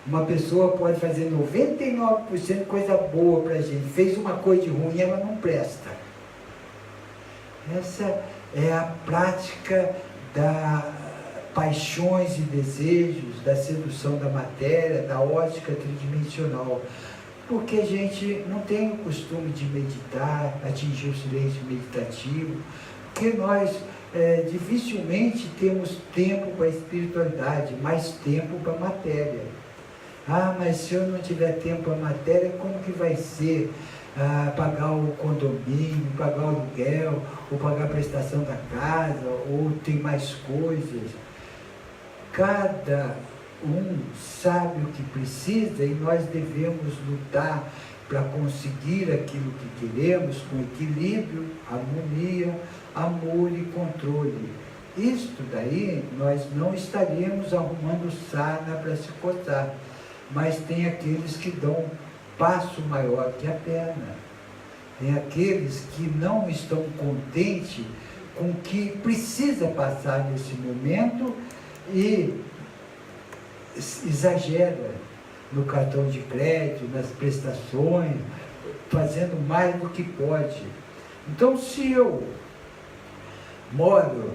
Uma pessoa pode fazer 99% coisa boa para a gente. Fez uma coisa de ruim, ela não presta. Essa é a prática da paixões e desejos, da sedução da matéria, da ótica tridimensional. porque a gente não tem o costume de meditar, atingir o silêncio meditativo, porque nós dificilmente temos tempo para a espiritualidade, mais tempo para a matéria. Ah, mas se eu não tiver tempo para a matéria, como que vai ser? Pagar o condomínio, pagar o aluguel, ou pagar a prestação da casa, ou tem mais coisas. Cada um sabe o que precisa e nós devemos lutar para conseguir aquilo que queremos com equilíbrio, harmonia, amor e controle. Isto daí nós não estaríamos arrumando sarna para se coçar, mas tem aqueles que dão um passo maior que a perna. Tem aqueles que não estão contentes com o que precisa passar nesse momento e exagera no cartão de crédito, nas prestações, fazendo mais do que pode. Então, se eu moro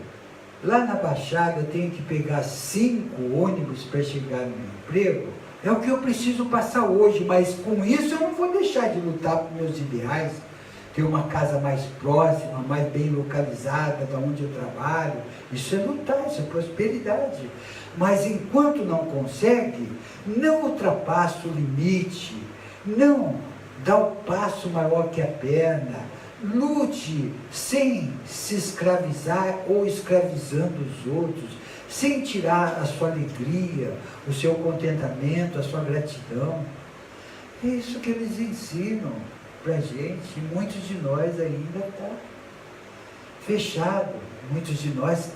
lá na Baixada, tenho que pegar 5 ônibus para chegar no meu emprego, é o que eu preciso passar hoje, mas com isso eu não vou deixar de lutar por meus ideais, ter uma casa mais próxima, mais bem localizada da onde eu trabalho. Isso é lutar, isso é prosperidade. Mas enquanto não consegue, não ultrapassa o limite, não dá o passo maior que a perna, lute sem se escravizar ou escravizando os outros, sem tirar a sua alegria, o seu contentamento, a sua gratidão. É isso que eles ensinam para a gente, e muitos de nós ainda estão fechados, muitos de nós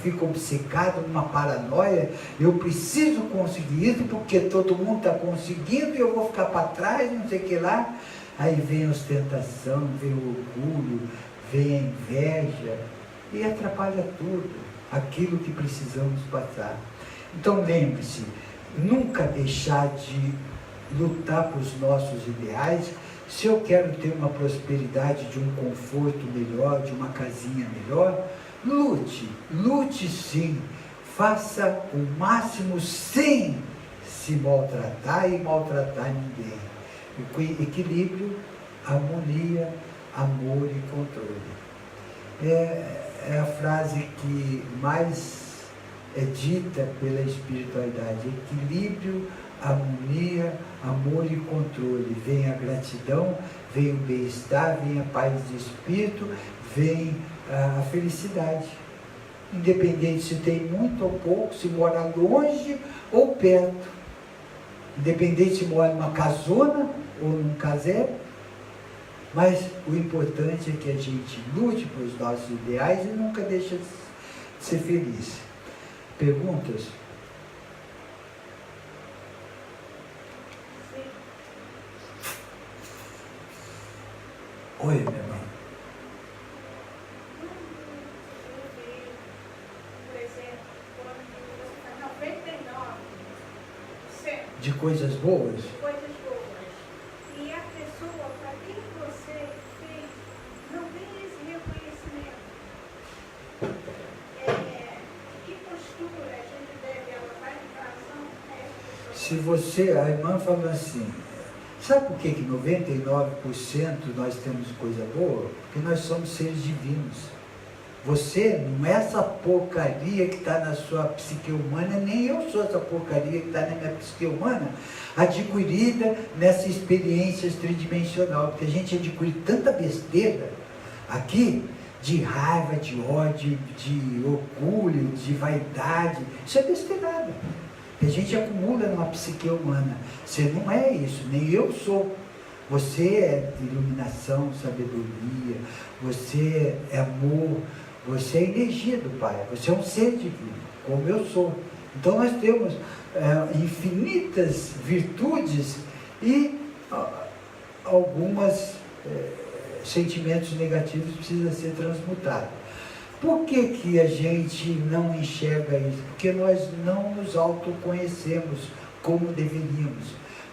ficam obcecados numa paranoia, eu preciso conseguir isso porque todo mundo está conseguindo e eu vou ficar para trás, não sei o que lá. Aí vem a ostentação, vem o orgulho, vem a inveja e atrapalha tudo, aquilo que precisamos passar. Então lembre-se, nunca deixar de lutar para os nossos ideais. Se eu quero ter uma prosperidade, de um conforto melhor, de uma casinha melhor, lute sim, faça o máximo sem se maltratar e maltratar ninguém. Equilíbrio, harmonia, amor e controle. É a frase que mais é dita pela espiritualidade: equilíbrio, harmonia, amor e controle. Vem a gratidão, vem o bem-estar, vem a paz de espírito, vem a felicidade. Independente se tem muito ou pouco, se mora longe ou perto. Independente se mora numa casona ou num casebre. Mas o importante é que a gente lute para os nossos ideais e nunca deixe de ser feliz. Perguntas? Oi, minha irmã. Por exemplo, quando você está 99% De coisas boas? de coisas boas, e a pessoa para quem você fez não tem esse reconhecimento, que postura a gente deve adotar em relação a essa pessoa? A irmã falou assim, sabe por que 99% nós temos coisa boa? Porque nós somos seres divinos. Você não é essa porcaria que está na sua psique humana, nem eu sou essa porcaria que está na minha psique humana, adquirida nessa experiência tridimensional, porque a gente adquire tanta besteira aqui, de raiva, de ódio, de orgulho, de vaidade. Isso é besteirada que a gente acumula numa psique humana. Você não é isso, nem eu sou. Você é iluminação, sabedoria, você é amor, você é energia do Pai, você é um ser divino, como eu sou. Então nós temos infinitas virtudes e alguns sentimentos negativos precisam ser transmutados. Por que a gente não enxerga isso? Porque nós não nos autoconhecemos como deveríamos.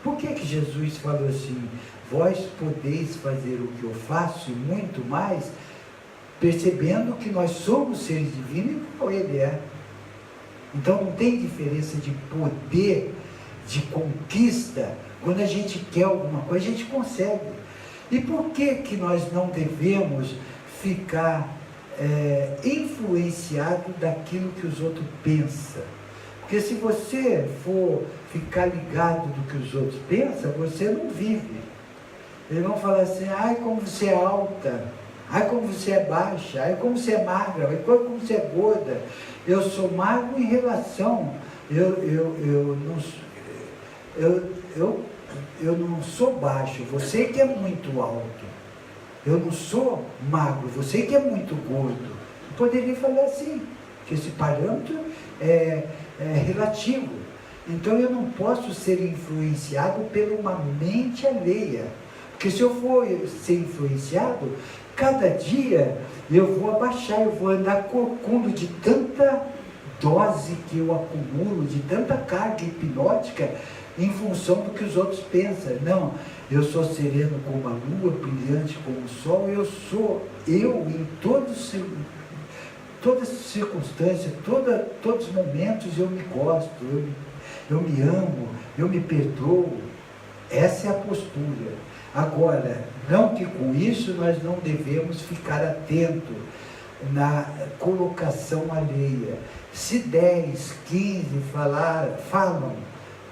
Por que Jesus falou assim, vós podeis fazer o que eu faço e muito mais, percebendo que nós somos seres divinos e como Ele é. Então não tem diferença de poder, de conquista, Quando a gente quer alguma coisa, a gente consegue. E por que nós não devemos ficar influenciado daquilo que os outros pensam? Porque se você for ficar ligado do que os outros pensam, você não vive. Eles vão falar assim: ai, como você é alta, ai, como você é baixa, ai, como você é magra, ai, como você é gorda. Eu sou magro em relação, eu não sou baixo, você que é muito alto. Eu não sou magro, você que é muito gordo. Eu poderia falar assim, que esse parâmetro é relativo. Então eu não posso ser influenciado por uma mente alheia. Porque se eu for ser influenciado, cada dia eu vou abaixar, eu vou andar corcunda de tanta dose que eu acumulo, de tanta carga hipnótica, em função do que os outros pensam. Não, eu sou sereno como a lua, brilhante como o sol, eu em todas as circunstâncias, todos os momentos eu me gosto, eu me amo, eu me perdoo. Essa é a postura. Agora, não que com isso nós não devemos ficar atentos na colocação alheia. Se 10, 15 falam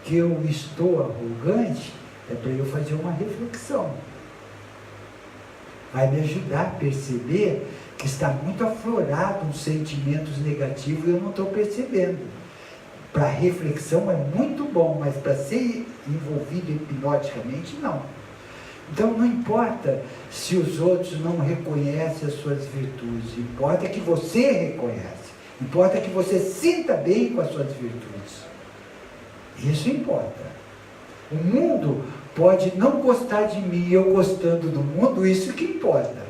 que eu estou arrogante, é para eu fazer uma reflexão. Vai me ajudar a perceber que está muito aflorado uns sentimentos negativos e eu não estou percebendo. Para reflexão é muito bom, mas para ser envolvido hipnoticamente, não. Então não importa se os outros não reconhecem as suas virtudes, importa que você reconhece, importa que você sinta bem com as suas virtudes. Isso importa. O mundo pode não gostar de mim, eu gostando do mundo, isso que importa.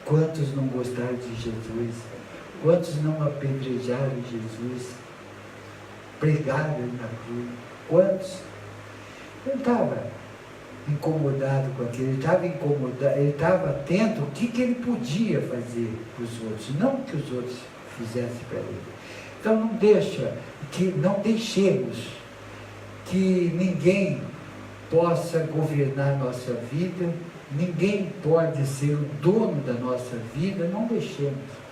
Quantos não gostaram de Jesus? Quantos não apedrejaram Jesus? Pregaram na cruz? Quantos? Eu não estava incomodado com aquilo, ele estava incomodado, ele estava atento o que ele podia fazer para os outros, não o que os outros fizessem para ele. Então não deixemos que ninguém possa governar nossa vida, ninguém pode ser o dono da nossa vida, não deixemos.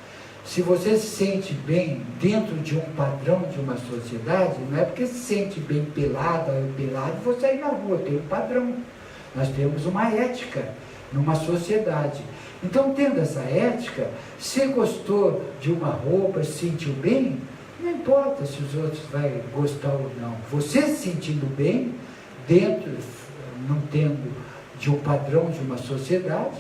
Se você se sente bem dentro de um padrão de uma sociedade, não é porque se sente bem pelado ou pelado, você sair na rua, tem um padrão. Nós temos uma ética numa sociedade. Então, tendo essa ética, se gostou de uma roupa, se sentiu bem, não importa se os outros vão gostar ou não. Você se sentindo bem, dentro, não tendo de um padrão de uma sociedade,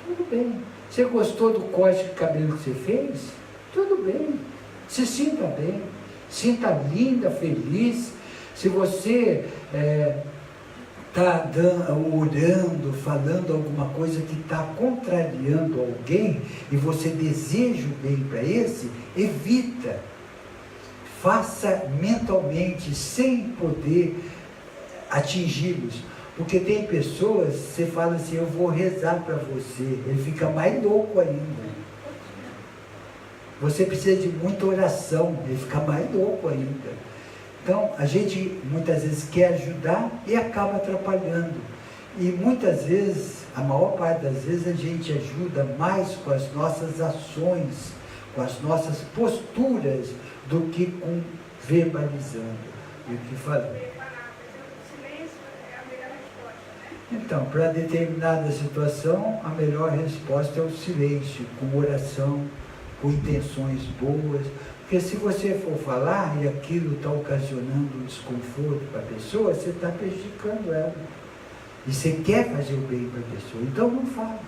tudo bem. Você gostou do corte de cabelo que você fez? Tudo bem. Se sinta bem. Sinta linda, feliz. Se você está orando, falando alguma coisa que está contrariando alguém e você deseja o bem para esse, evita. Faça mentalmente, sem poder atingi-los. Porque tem pessoas, você fala assim, eu vou rezar para você, ele fica mais louco ainda. Você precisa de muita oração, ele fica mais louco ainda. Então, a gente muitas vezes quer ajudar e acaba atrapalhando. E muitas vezes, a maior parte das vezes, a gente ajuda mais com as nossas ações, com as nossas posturas, do que com verbalizando, do que falando. Então, para determinada situação, a melhor resposta é o silêncio, com oração, com intenções boas. Porque se você for falar e aquilo está ocasionando um desconforto para a pessoa, você está prejudicando ela. E você quer fazer o bem para a pessoa, então não fala.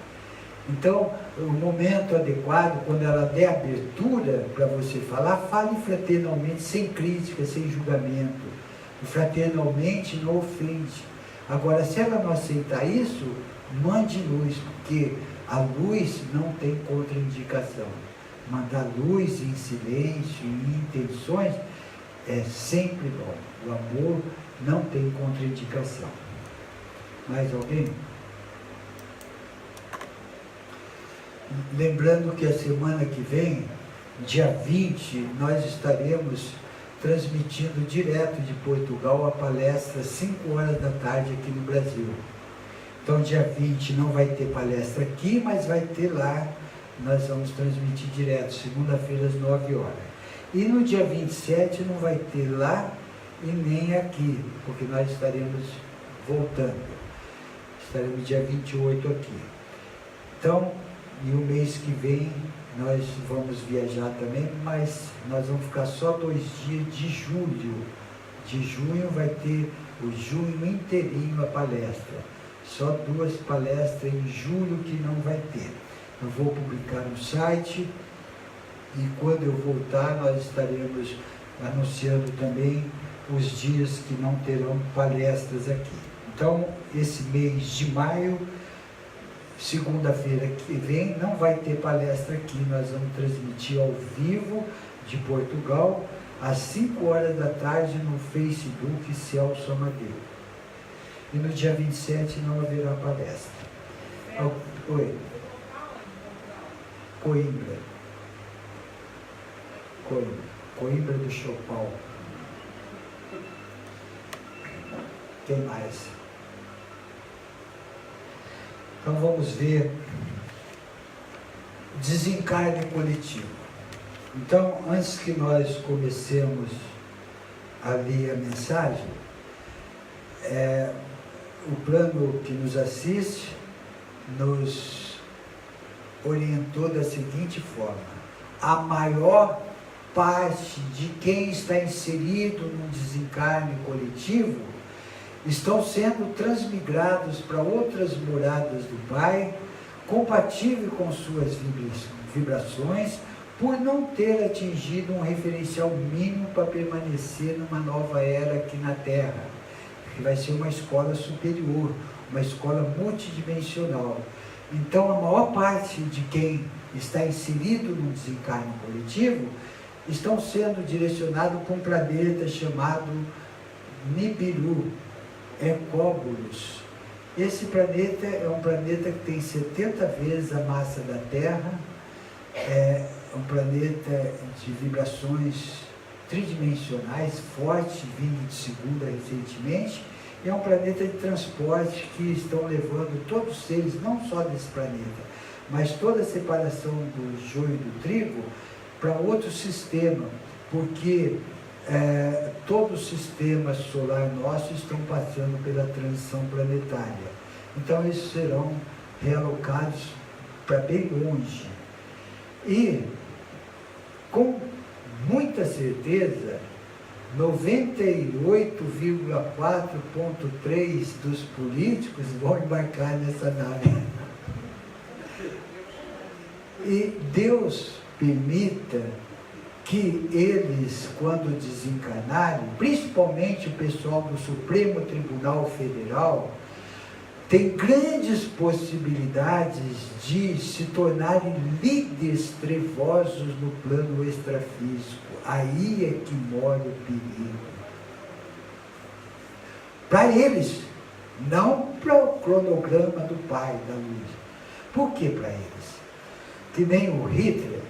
Então, o momento adequado, quando ela der abertura para você falar, fale fraternalmente, sem crítica, sem julgamento. O fraternalmente não ofende. Agora, se ela não aceitar isso, mande luz, porque a luz não tem contraindicação. Mandar luz em silêncio, em intenções, é sempre bom. O amor não tem contraindicação. Mais alguém? Lembrando que a semana que vem, dia 20, nós estaremos transmitindo direto de Portugal a palestra às 5 horas da tarde aqui no Brasil. Então, dia 20 não vai ter palestra aqui, mas vai ter lá, nós vamos transmitir direto, segunda-feira às 9 horas. E no dia 27 não vai ter lá e nem aqui, porque nós estaremos voltando. Estaremos dia 28 aqui. Então, e o mês que vem nós vamos viajar também, mas nós vamos ficar só 2 dias de julho. De junho vai ter o junho inteirinho a palestra. Só 2 palestras em julho que não vai ter. Eu vou publicar no site e quando eu voltar nós estaremos anunciando também os dias que não terão palestras aqui. Então, esse mês de maio, segunda-feira que vem, não vai ter palestra aqui, nós vamos transmitir ao vivo de Portugal, às 5 horas da tarde no Facebook Celso Amadeu. E no dia 27 não haverá palestra. Oi. Coimbra. Coimbra do Chopal. Quem mais? Então vamos ver desencarne coletivo. Então, antes que nós comecemos a ler a mensagem, o plano que nos assiste nos orientou da seguinte forma: a maior parte de quem está inserido no desencarne coletivo estão sendo transmigrados para outras moradas do Pai, compatível com suas vibrações, por não ter atingido um referencial mínimo para permanecer numa nova era aqui na Terra, que vai ser uma escola superior, uma escola multidimensional. Então, a maior parte de quem está inserido no desencarne coletivo estão sendo direcionados para um planeta chamado Nibiru, Ecóbulos. Esse planeta é um planeta que tem 70 vezes a massa da Terra, é um planeta de vibrações tridimensionais, forte, vindo de segunda recentemente, é um planeta de transporte que estão levando todos os seres, não só desse planeta, mas toda a separação do joio e do trigo para outro sistema, porque todo o sistema solar nosso estão passando pela transição planetária. Então eles serão realocados para bem longe. E, com muita certeza, 98,4,3% dos políticos vão embarcar nessa nave. E Deus permita que eles, quando desencarnarem, principalmente o pessoal do Supremo Tribunal Federal, tem grandes possibilidades de se tornarem líderes trevosos no plano extrafísico. Aí é que mora o perigo. Para eles, não para o cronograma do Pai da Luz. Por que para eles? Que nem o Hitler,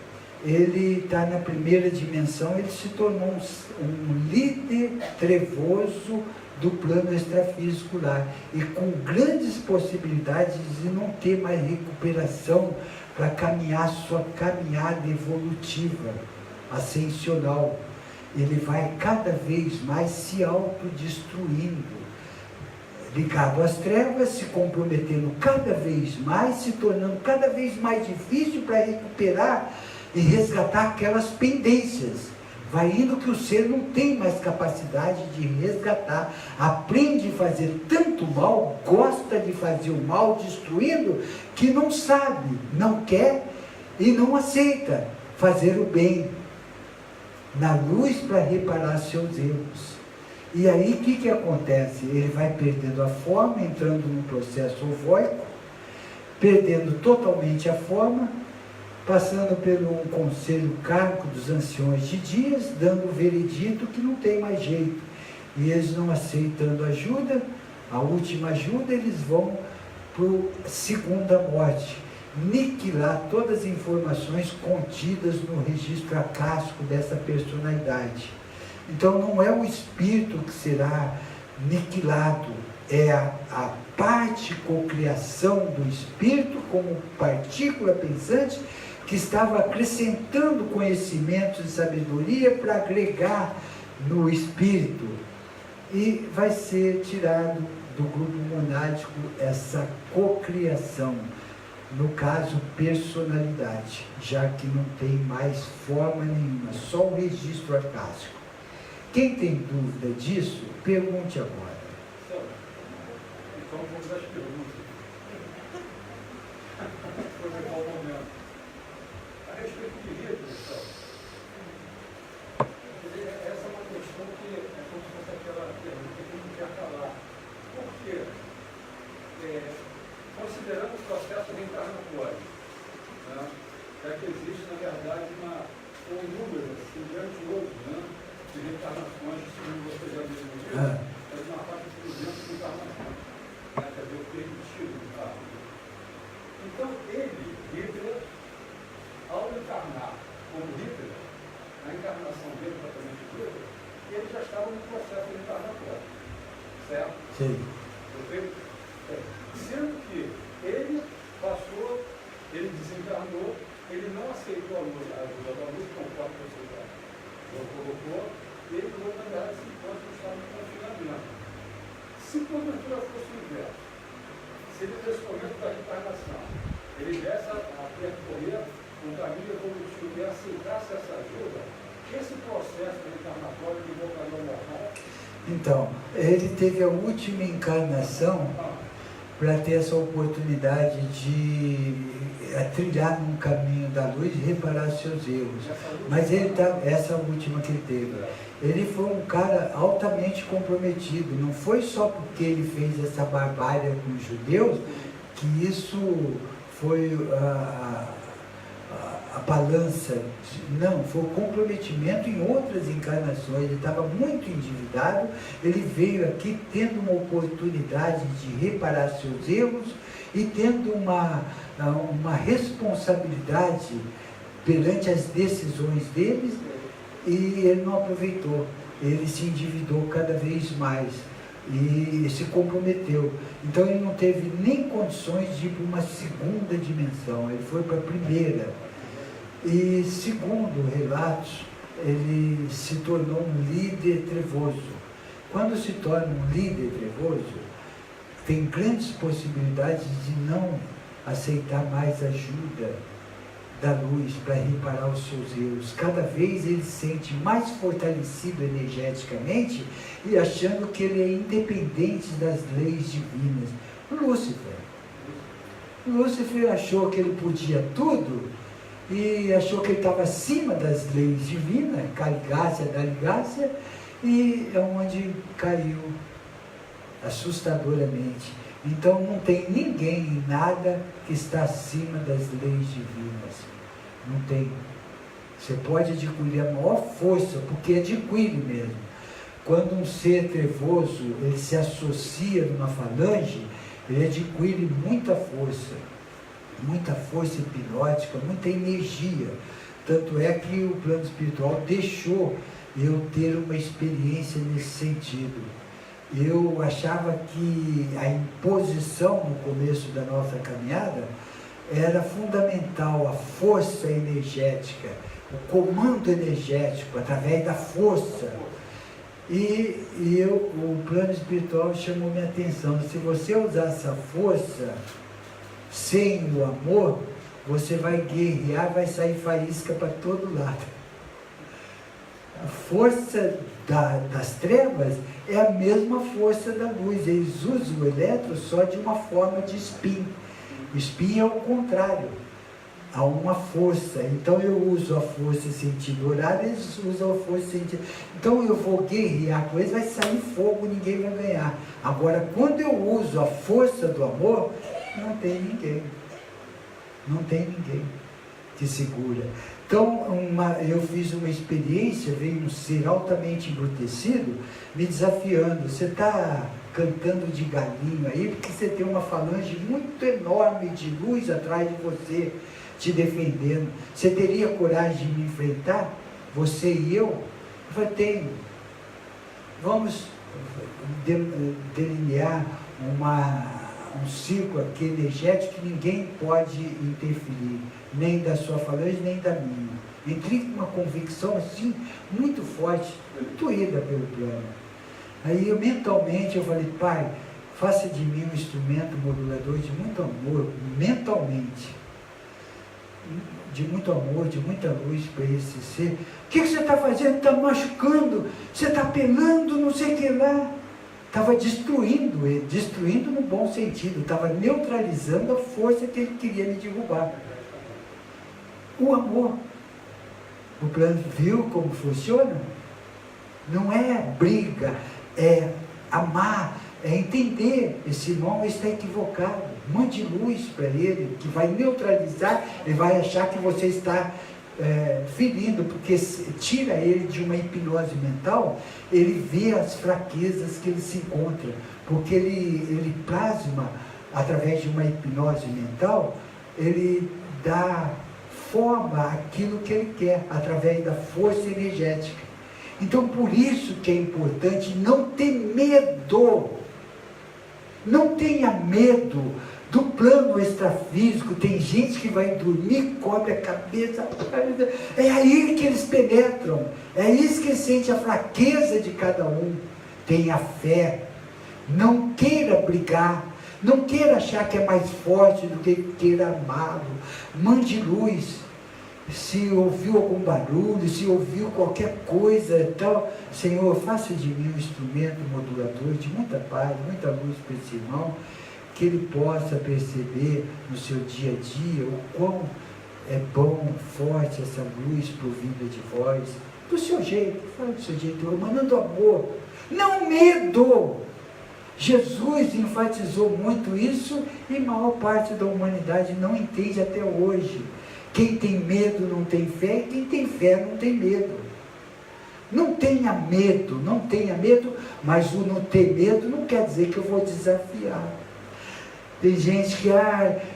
ele está na primeira dimensão, ele se tornou um líder trevoso do plano extrafísico lá, e com grandes possibilidades de não ter mais recuperação para caminhar sua caminhada evolutiva, ascensional. Ele vai cada vez mais se autodestruindo, ligado às trevas, se comprometendo cada vez mais, se tornando cada vez mais difícil para recuperar e resgatar aquelas pendências. Vai indo que o ser não tem mais capacidade de resgatar, aprende a fazer tanto mal, gosta de fazer o mal, destruindo, que não sabe, não quer e não aceita fazer o bem na luz para reparar seus erros. E aí o que acontece? Ele vai perdendo a forma, entrando num processo ovoico, perdendo totalmente a forma, passando pelo conselho kármico dos anciões de dias, dando o veredito que não tem mais jeito. E eles não aceitando ajuda, a última ajuda, eles vão para a segunda morte, aniquilar todas as informações contidas no registro acástico dessa personalidade. Então não é o espírito que será aniquilado, é a parte cocriação do espírito como partícula pensante que estava acrescentando conhecimentos e sabedoria para agregar no espírito, e vai ser tirado do grupo monádico essa cocriação, no caso personalidade, já que não tem mais forma nenhuma, só o registro arcásico. Quem tem dúvida disso, pergunte agora. Então vamos às perguntas. Aproveitar o momento. A respeito de Hitler, essa é uma questão que é como se fosse aquela pergunta que não quer calar. Por quê? Considerando o processo reencarnatório, né, já que existe, na verdade, um número assim, grandioso, né, de reencarnações, segundo você já mesmo disse, é uma parte de 200 reencarnações, né, quer dizer, o permitido do carro. Então, Hitler, ao encarnar como Hitler, a encarnação dele, propriamente dita, ele já estava no processo reencarnatório, certo? Sim. Perfeito? Sendo que ele passou, ele desencarnou, ele não aceitou a ajuda da luz, conforme você já colocou, ele colocou, na verdade, se enquanto estava no confinamento. Se porventura fosse o inverso, se ele, nesse momento da reencarnação, ele desse a percorrer um caminho evolutivo e aceitasse essa ajuda, esse processo reencarnatório que voltaria ao normal. Então, ele teve a última encarnação para ter essa oportunidade de trilhar num caminho da luz e reparar seus erros. Mas essa última que ele teve, ele foi um cara altamente comprometido. Não foi só porque ele fez essa barbárie com os judeus que isso foi a balança. Não, foi o comprometimento em outras encarnações. Ele estava muito endividado, ele veio aqui tendo uma oportunidade de reparar seus erros e tendo uma responsabilidade perante as decisões deles, e ele não aproveitou. Ele se endividou cada vez mais e se comprometeu. Então ele não teve nem condições de ir para uma segunda dimensão, ele foi para a primeira. E segundo relatos, ele se tornou um líder trevoso. Quando se torna um líder trevoso, tem grandes possibilidades de não aceitar mais ajuda da luz para reparar os seus erros. Cada vez ele se sente mais fortalecido energeticamente e achando que ele é independente das leis divinas. Lúcifer achou que ele podia tudo e achou que ele estava acima das leis divinas, Caligácia, Daligácia, e é onde caiu assustadoramente. Então não tem ninguém em nada que está acima das leis divinas. Não tem. Você pode adquirir a maior força, porque adquire mesmo. Quando um ser trevoso ele se associa numa falange, ele adquire muita força hipnótica, muita energia. Tanto é que o plano espiritual deixou eu ter uma experiência nesse sentido. Eu achava que a imposição no começo da nossa caminhada era fundamental, a força energética, o comando energético através da força. E o plano espiritual chamou minha atenção. Se você usar essa força sem o amor, você vai guerrear, vai sair faísca para todo lado. A força das trevas é a mesma força da luz. Eles usam o elétron só de uma forma de spin. O spin é o contrário. Há uma força. Então eu uso a força sentido horário, eles usam a força sentido. Então eu vou guerrear com eles, vai sair fogo, ninguém vai ganhar. Agora, quando eu uso a força do amor, não tem ninguém. Não tem ninguém que segura. Então, eu fiz uma experiência, veio um ser altamente embrutecido, me desafiando. Você está cantando de galinho aí, porque você tem uma falange muito enorme de luz atrás de você, te defendendo. Você teria coragem de me enfrentar? Você e eu? Eu falei, tenho. vamos delinear um círculo aqui energético que ninguém pode interferir, nem da sua falange, nem da minha. Entrei com uma convicção assim, muito forte, intuída pelo plano. Aí eu mentalmente eu falei, Pai, faça de mim um instrumento modulador de muito amor, mentalmente. De muito amor, de muita luz para esse ser. O que você está fazendo? Está machucando, você está apelando, não sei o que lá. Estava destruindo ele, destruindo no bom sentido, estava neutralizando a força que ele queria me derrubar. O amor. O plano viu como funciona? Não é briga, é amar, é entender. Esse irmão está equivocado. Mande luz para ele, que vai neutralizar, ele vai achar que você está ferindo, porque tira ele de uma hipnose mental, ele vê as fraquezas que ele se encontra, porque ele plasma, através de uma hipnose mental, ele dá forma àquilo que ele quer, através da força energética. Então, por isso que é importante não ter medo. Não tenha medo do plano extrafísico. Tem gente que vai dormir, cobre a cabeça. É aí que eles penetram. É isso que sente a fraqueza de cada um. Tenha fé. Não queira brigar. Não queira achar que é mais forte do que queira amá-lo. Mande luz. Se ouviu algum barulho, se ouviu qualquer coisa e tal, Senhor, faça de mim um instrumento modulador de muita paz, muita luz para esse irmão, que ele possa perceber no seu dia a dia o quão é bom, forte essa luz provinda de vós, do seu jeito, fala do seu jeito, emanando amor, não medo. Jesus enfatizou muito isso e a maior parte da humanidade não entende até hoje. Quem tem medo não tem fé, e quem tem fé não tem medo. Não tenha medo, mas o não ter medo não quer dizer que eu vou desafiar. Tem gente que,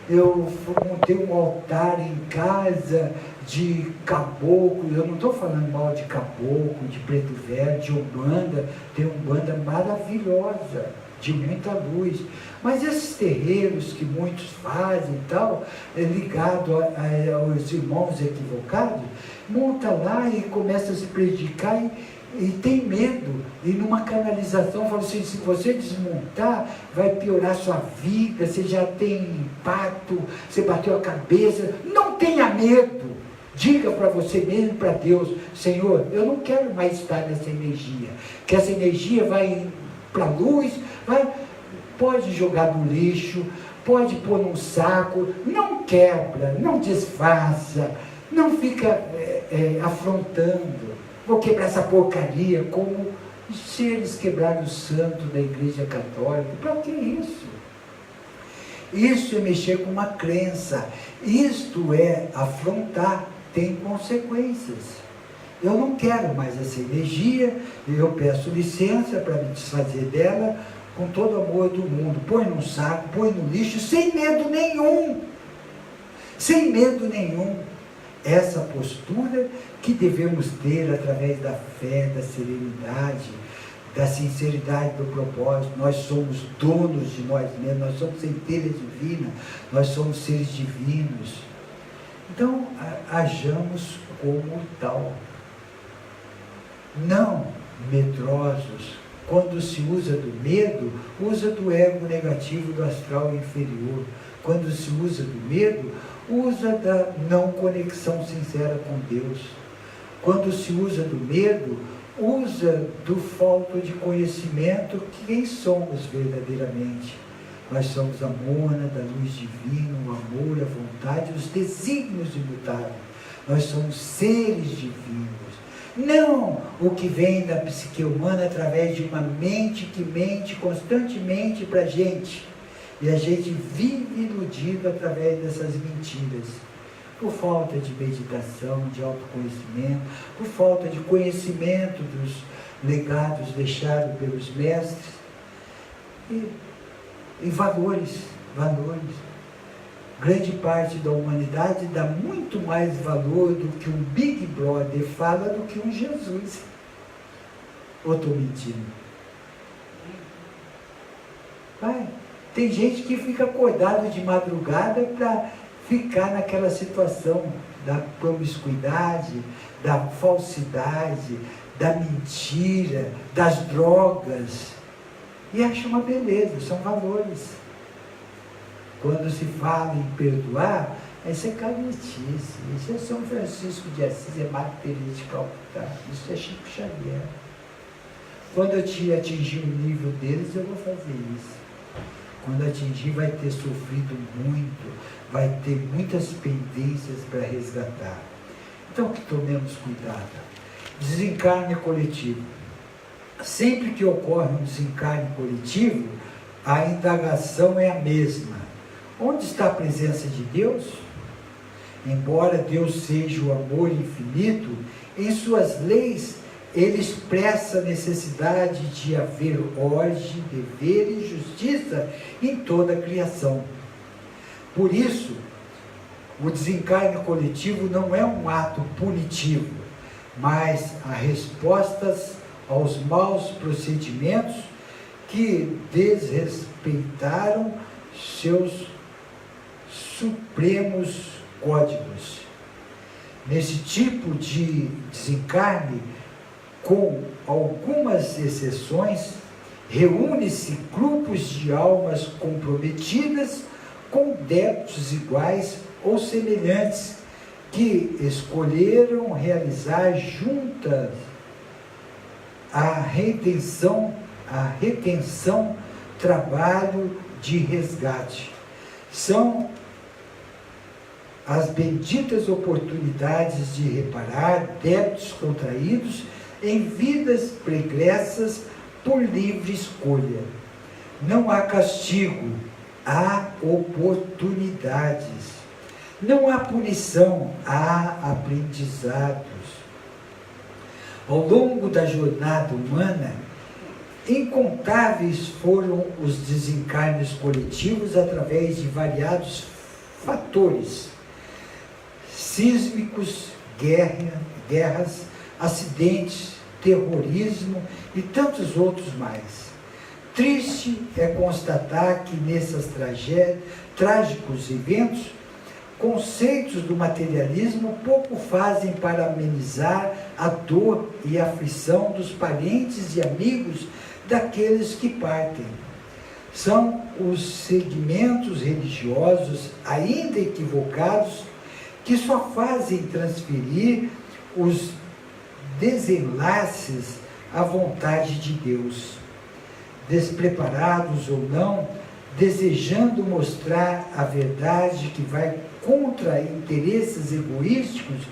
eu montei um altar em casa de caboclo, eu não estou falando mal de caboclo, de preto velho, de umbanda, tem umbanda maravilhosa, de muita luz, mas esses terreiros que muitos fazem e tal, ligado aos irmãos equivocados, monta lá e começa a se predicar e tem medo, e numa canalização fala assim, se você desmontar, vai piorar sua vida, você já tem impacto, você bateu a cabeça, não tenha medo, diga para você mesmo, para Deus, Senhor, eu não quero mais estar nessa energia, que essa energia vai para a luz, pode jogar no lixo, pode pôr num saco, não quebra, não desfaça, não fica afrontando, vou quebrar essa porcaria, como se eles quebraram o santo da Igreja Católica. Para que isso? Isso é mexer com uma crença, isto é afrontar, tem consequências. Eu não quero mais essa energia, eu peço licença para me desfazer dela com todo o amor do mundo. Põe num saco, põe no lixo, sem medo nenhum. Sem medo nenhum. Essa postura que devemos ter através da fé, da serenidade, da sinceridade do propósito. Nós somos donos de nós mesmos, nós somos centelha divina, nós somos seres divinos. Então, hajamos como tal. Não medrosos. Quando se usa do medo, usa do ego negativo, do astral inferior. Quando se usa do medo, usa da não conexão sincera com Deus. Quando se usa do medo, usa do falta de conhecimento que quem somos verdadeiramente. Nós somos a mônada da luz divina, o amor, a vontade, os desígnios imutáveis. Nós somos seres divinos. Não o que vem da psique humana através de uma mente que mente constantemente para a gente. E a gente vive iludido através dessas mentiras. Por falta de meditação, de autoconhecimento, por falta de conhecimento dos legados deixados pelos mestres. E valores. Grande parte da humanidade dá muito mais valor do que um Big Brother fala do que um Jesus. Ou estou mentindo? Vai. Tem gente que fica acordado de madrugada para ficar naquela situação da promiscuidade, da falsidade, da mentira, das drogas. E acha uma beleza, são valores. Quando se fala em perdoar, isso é carnetice, isso é São Francisco de Assis, é Madre Teresa de Calcutá, isso é Chico Xavier. Quando eu atingir o nível deles, eu vou fazer isso. Quando atingir, vai ter sofrido muito, vai ter muitas pendências para resgatar. Então, que tomemos cuidado. Desencarne coletivo. Sempre que ocorre um desencarne coletivo, a indagação é a mesma. Onde está a presença de Deus? Embora Deus seja o amor infinito, em suas leis ele expressa a necessidade de haver ordem, dever e justiça em toda a criação. Por isso, o desencarne coletivo não é um ato punitivo, mas a respostas aos maus procedimentos que desrespeitaram seus supremos códigos. Nesse tipo de desencarne, com algumas exceções, reúne-se grupos de almas comprometidas com débitos iguais ou semelhantes, que escolheram realizar juntas a retenção, trabalho de resgate. São as benditas oportunidades de reparar débitos contraídos em vidas pregressas por livre escolha. Não há castigo, há oportunidades. Não há punição, há aprendizados. Ao longo da jornada humana, incontáveis foram os desencarnes coletivos através de variados fatores sísmicos, guerras, acidentes, terrorismo e tantos outros mais. Triste é constatar que nesses trágicos eventos, conceitos do materialismo pouco fazem para amenizar a dor e a aflição dos parentes e amigos daqueles que partem. São os segmentos religiosos ainda equivocados que só fazem transferir os desenlaces à vontade de Deus. Despreparados ou não, desejando mostrar a verdade que vai contra interesses egoísticos,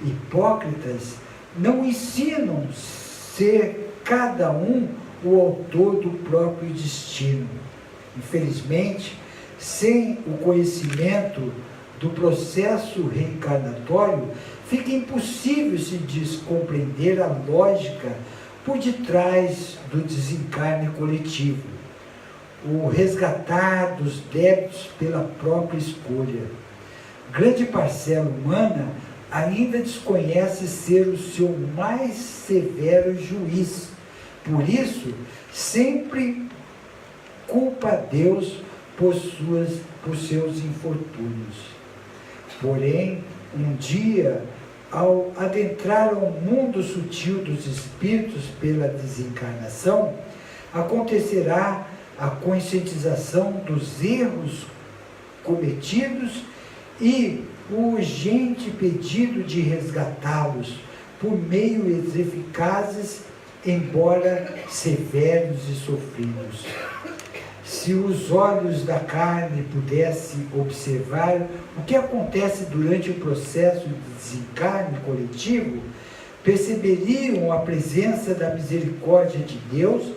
hipócritas, não ensinam ser cada um o autor do próprio destino. Infelizmente, sem o conhecimento do processo reencarnatório, fica impossível se descompreender a lógica por detrás do desencarne coletivo, o resgatar dos débitos pela própria escolha. Grande parcela humana ainda desconhece ser o seu mais severo juiz. Por isso, sempre culpa a Deus por seus infortúnios. Porém, um dia, ao adentrar ao mundo sutil dos espíritos pela desencarnação, acontecerá a conscientização dos erros cometidos e o urgente pedido de resgatá-los por meios eficazes, embora severos e sofridos. Se os olhos da carne pudessem observar o que acontece durante o processo de desencarne coletivo, perceberiam a presença da misericórdia de Deus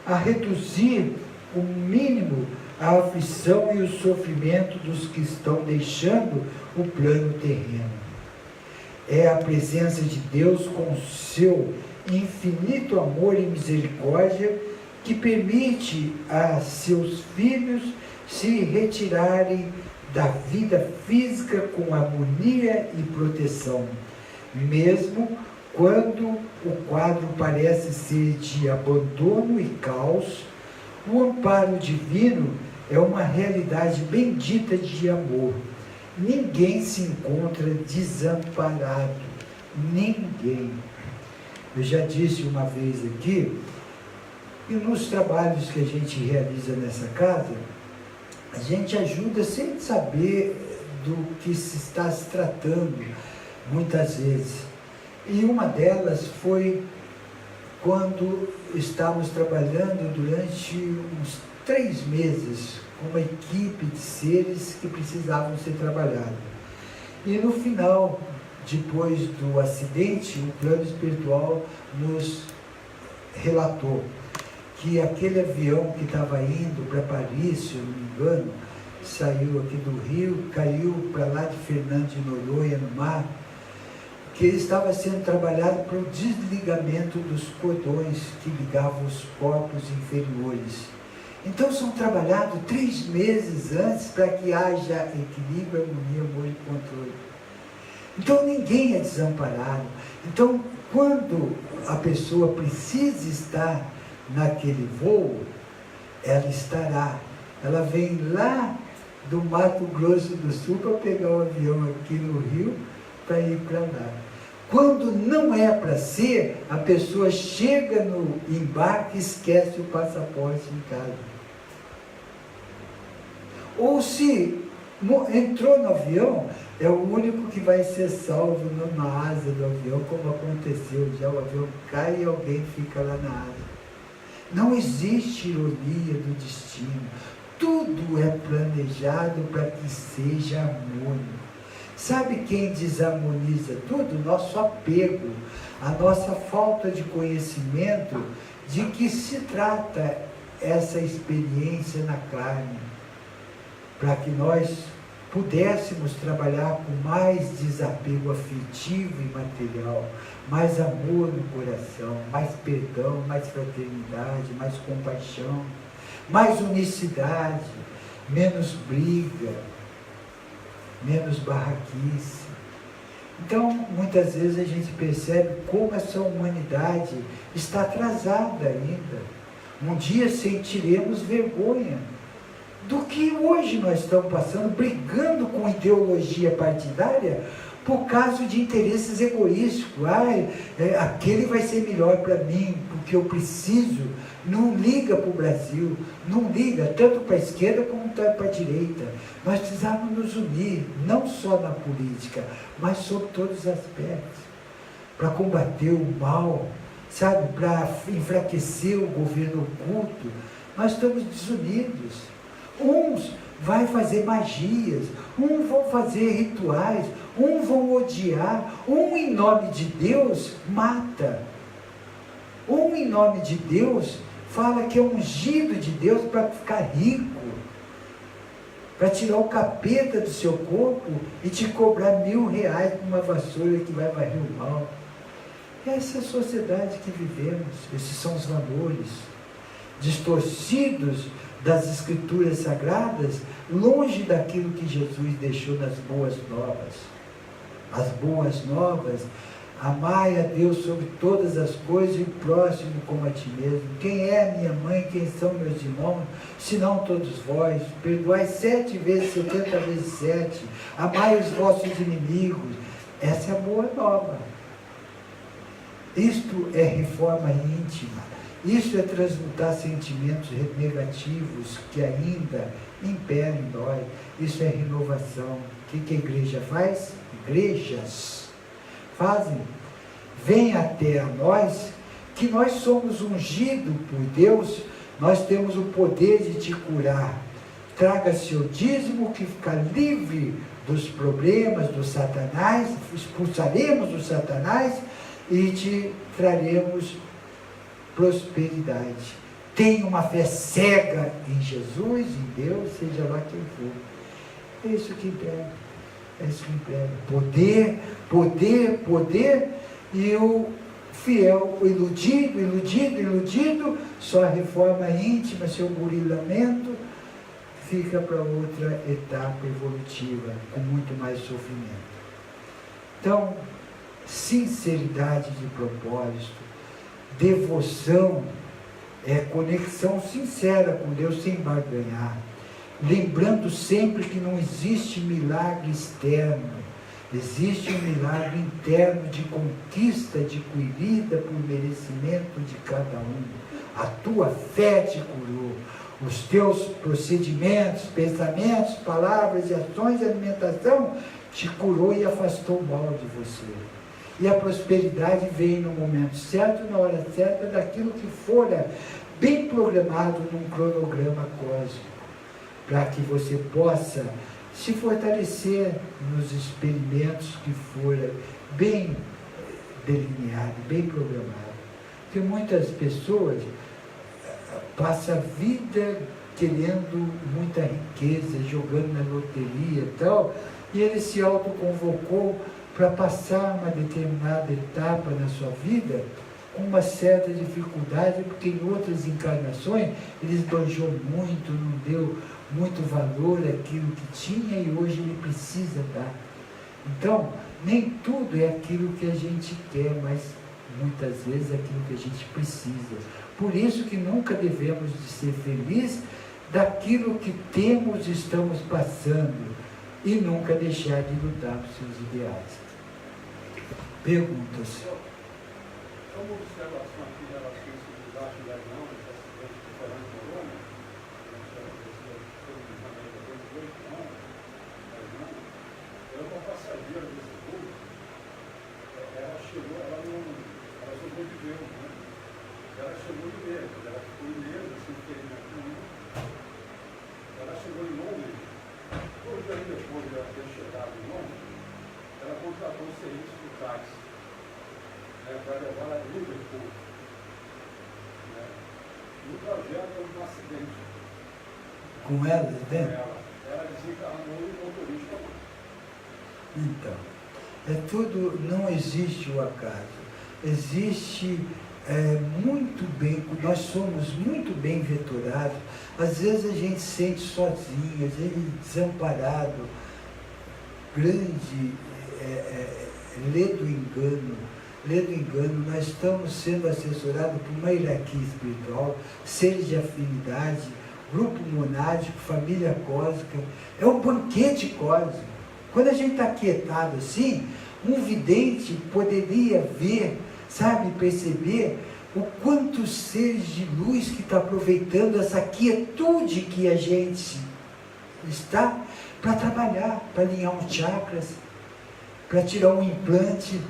a reduzir o mínimo a aflição e o sofrimento dos que estão deixando o plano terreno. É a presença de Deus com seu infinito amor e misericórdia que permite a seus filhos se retirarem da vida física com harmonia e proteção, mesmo Quando o quadro parece ser de abandono e caos, o amparo divino é uma realidade bendita de amor. Ninguém se encontra desamparado. Ninguém. Eu já disse uma vez aqui, e nos trabalhos que a gente realiza nessa casa, a gente ajuda sem saber do que se está se tratando, muitas vezes. E uma delas foi quando estávamos trabalhando durante uns 3 meses com uma equipe de seres que precisavam ser trabalhados. E no final, depois do acidente, o plano espiritual nos relatou que aquele avião que estava indo para Paris, se eu não me engano, saiu aqui do Rio, caiu para lá de Fernando de Noronha, no mar, que ele estava sendo trabalhado para o desligamento dos cordões que ligavam os corpos inferiores. Então são trabalhados 3 meses antes para que haja equilíbrio, harmonia, amor e controle. Então ninguém é desamparado. Então quando a pessoa precisa estar naquele voo, ela estará. Ela vem lá do Mato Grosso do Sul para pegar o avião aqui no Rio para ir para lá. Quando não é para ser, a pessoa chega no embarque e esquece o passaporte em casa. Ou se entrou no avião, é o único que vai ser salvo na asa do avião, como aconteceu já, o avião cai e alguém fica lá na asa. Não existe ironia do destino. Tudo é planejado para que seja harmônico. Sabe quem desarmoniza tudo? Nosso apego, a nossa falta de conhecimento de que se trata essa experiência na carne, para que nós pudéssemos trabalhar com mais desapego afetivo e material, mais amor no coração, mais perdão, mais fraternidade, mais compaixão, mais unicidade, menos briga, menos barraquice. Então, muitas vezes a gente percebe como essa humanidade está atrasada ainda. Um dia sentiremos vergonha do que hoje nós estamos passando, brigando com ideologia partidária por causa de interesses egoísticos. Aquele vai ser melhor para mim, porque eu preciso. Não liga para o Brasil, não liga tanto para a esquerda como para a direita. Nós precisamos nos unir, não só na política, mas sobre todos os aspectos, para combater o mal, sabe, para enfraquecer o governo oculto. Nós estamos desunidos. Uns vão fazer magias, uns vão fazer rituais, uns vão odiar, em nome de Deus mata. Em nome de Deus fala que é ungido de Deus para ficar rico, para tirar o capeta do seu corpo e te cobrar R$1.000 por uma vassoura que vai varrer o mal. Essa é a sociedade que vivemos, esses são os valores distorcidos das escrituras sagradas, longe daquilo que Jesus deixou nas boas novas. As boas novas: amai a Deus sobre todas as coisas e o próximo como a ti mesmo. Quem é a minha mãe, quem são meus irmãos, senão todos vós? Perdoai 7 vezes, 70 vezes 7. Amai os vossos inimigos. Essa é a boa nova. Isto é reforma íntima. Isso é transmutar sentimentos negativos que ainda imperam em nós. Isso é renovação. O que a igreja faz? Igrejas fazem. Vem até a nós que nós somos ungidos por Deus, nós temos o poder de te curar. Traga seu dízimo que fica livre dos problemas do Satanás, expulsaremos o Satanás e te traremos prosperidade. Tenha uma fé cega em Jesus, em Deus, seja lá quem for. É isso que impera. É isso que impera. Poder, poder, poder, e o fiel, o iludido, só a reforma íntima, seu burilamento, fica para outra etapa evolutiva, com muito mais sofrimento. Então, sinceridade de propósito. Devoção é conexão sincera com Deus sem barganhar. Lembrando sempre que não existe milagre externo, existe um milagre interno de conquista adquirida por merecimento de cada um. A tua fé te curou, os teus procedimentos, pensamentos, palavras e ações de alimentação te curou e afastou o mal de você. E a prosperidade vem no momento certo, na hora certa, daquilo que fora bem programado num cronograma cósmico, para que você possa se fortalecer nos experimentos que forem bem delineados, bem programados. Porque muitas pessoas passam a vida querendo muita riqueza, jogando na loteria e tal, e ele se autoconvocou para passar uma determinada etapa na sua vida com uma certa dificuldade, porque em outras encarnações ele esbanjou muito, não deu muito valor àquilo que tinha e hoje ele precisa dar. Então, nem tudo é aquilo que a gente quer, mas muitas vezes é aquilo que a gente precisa. Por isso que nunca devemos de ser felizes daquilo que temos e estamos passando e nunca deixar de lutar por seus ideais. Perguntas. Uma observação aqui em relação a esse desastre da Irlanda, esse acidente que foi lá em Corona, uma passageira desse voo, ela sobreviveu, né? Ela chegou em Londres, ela ficou em Londres, sem ferimento nenhum. Ela chegou em Londres, 2 dias depois de ela ter chegado em Londres, ela contratou um serviço de táxi, né, para levar ela a Liverpool. Né? No trajeto houve um acidente. Com ela dentro? Ela desencarnou e o motorista não. Então, não existe o acaso, existe muito bem, nós somos muito bem vetorados, às vezes a gente se sente sozinho, às vezes desamparado, grande, lê do engano, nós estamos sendo assessorados por uma hierarquia espiritual, seres de afinidade, grupo monádico, família cósmica, é um banquete cósmico. Quando a gente está quietado assim, um vidente poderia ver, sabe, perceber o quanto seres de luz que está aproveitando essa quietude que a gente está para trabalhar, para alinhar uns chakras, para tirar um implante.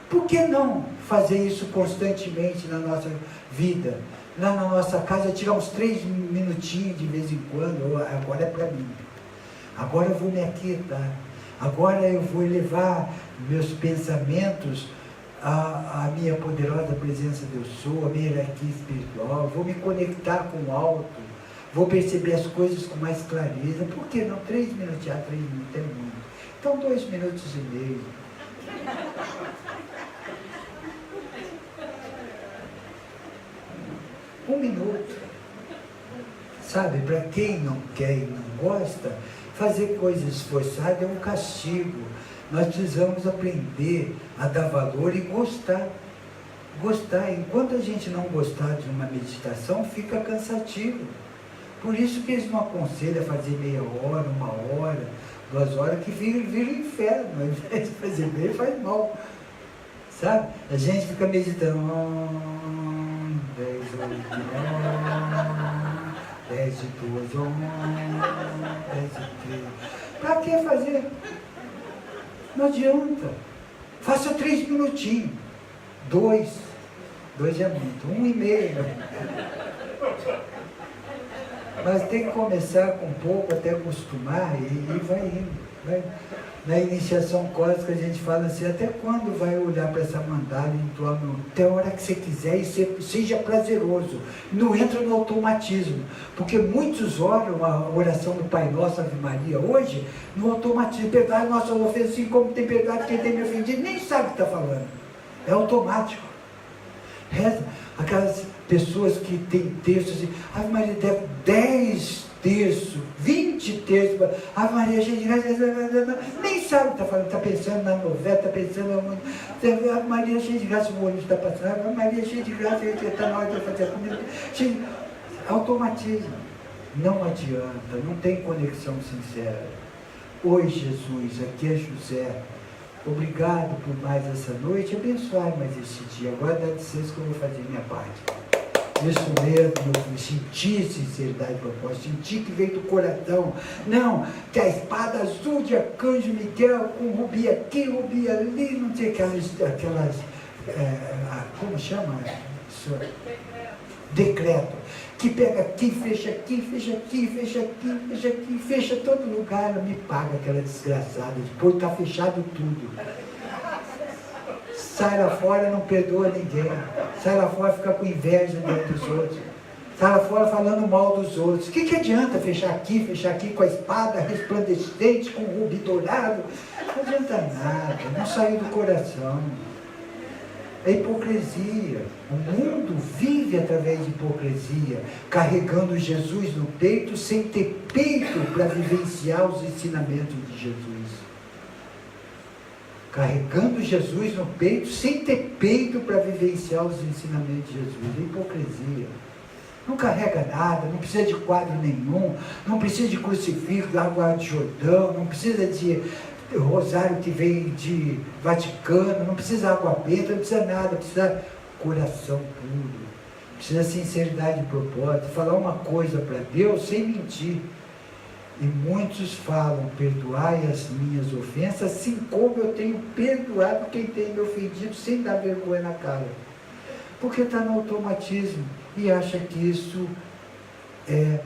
Por que não fazer isso constantemente na nossa vida? Lá na nossa casa, tirar uns 3 minutinhos de vez em quando, agora é para mim. Agora eu vou me aquietar, agora eu vou elevar meus pensamentos à minha poderosa presença de eu sou, a minha hierarquia espiritual, vou me conectar com o alto, vou perceber as coisas com mais clareza. Por que não? 3 minutos, 3 minutos é muito. Então 2 minutos e meio. Um minuto. Sabe, para quem não quer e não gosta, fazer coisa esforçada é um castigo. Nós precisamos aprender a dar valor e gostar. Gostar. Enquanto a gente não gostar de uma meditação, fica cansativo. Por isso que eles não aconselham a fazer meia hora, 1 hora, 2 horas, que vira inferno. Ao invés de fazer bem, faz mal. Sabe? A gente fica meditando. 10, 8, 10 e 2, 10 e 3. Para que fazer? Não adianta. Faça 3 minutinhos. 2 é muito. 1,5. Mas tem que começar com pouco até acostumar e vai indo. Vai. Na iniciação cósmica a gente fala assim, até quando vai olhar para essa mandala em torno, até a hora que você quiser e seja prazeroso. Não entra no automatismo. Porque muitos olham a oração do Pai Nosso, Ave Maria, hoje, no automatismo. Perdoai nossas ofensas, assim como tem perdoado quem tem me ofendido, nem sabe o que está falando. É automático. Reza. Aquelas pessoas que têm textos assim, Ave Maria, 10 terços, 20 terços. A Maria cheia de graça, nem sabe o que está falando, está pensando na novela, está pensando muito. A Maria cheia de graça, o ônibus está passando, a Maria cheia de graça, está na hora de fazer a comida. Automatismo. Não adianta, não tem conexão sincera. Oi, Jesus, aqui é José. Obrigado por mais essa noite, abençoai mais esse dia. Agora dá licença que eu vou fazer minha parte. Isso mesmo, meu filho, senti sinceridade e propósito, senti que veio do coração. Não, que a espada azul de Arcanjo Miguel, com rubi aqui, rubi ali, não tem aquelas como chama? Decreto. Que pega aqui, fecha aqui, fecha aqui, fecha aqui, fecha aqui, fecha todo lugar, ela me paga aquela desgraçada, depois está fechado tudo. Sai lá fora, não perdoa ninguém. Sai lá fora, fica com inveja dentro dos outros. Sai lá fora falando mal dos outros. O que adianta fechar aqui com a espada resplandecente, com o rubi dourado? Não adianta nada, não saiu do coração. É hipocrisia. O mundo vive através de hipocrisia, carregando Jesus no peito, sem ter peito para vivenciar os ensinamentos de Jesus. Carregando Jesus no peito, sem ter peito para vivenciar os ensinamentos de Jesus. É hipocrisia. Não carrega nada, não precisa de quadro nenhum, não precisa de crucifixo, água de Jordão, não precisa de rosário que vem de Vaticano, não precisa água benta, não precisa nada, precisa coração puro, precisa sinceridade de propósito, falar uma coisa para Deus sem mentir. E muitos falam, perdoai as minhas ofensas, assim como eu tenho perdoado quem tem me ofendido, sem dar vergonha na cara. Porque está no automatismo e acha que isso é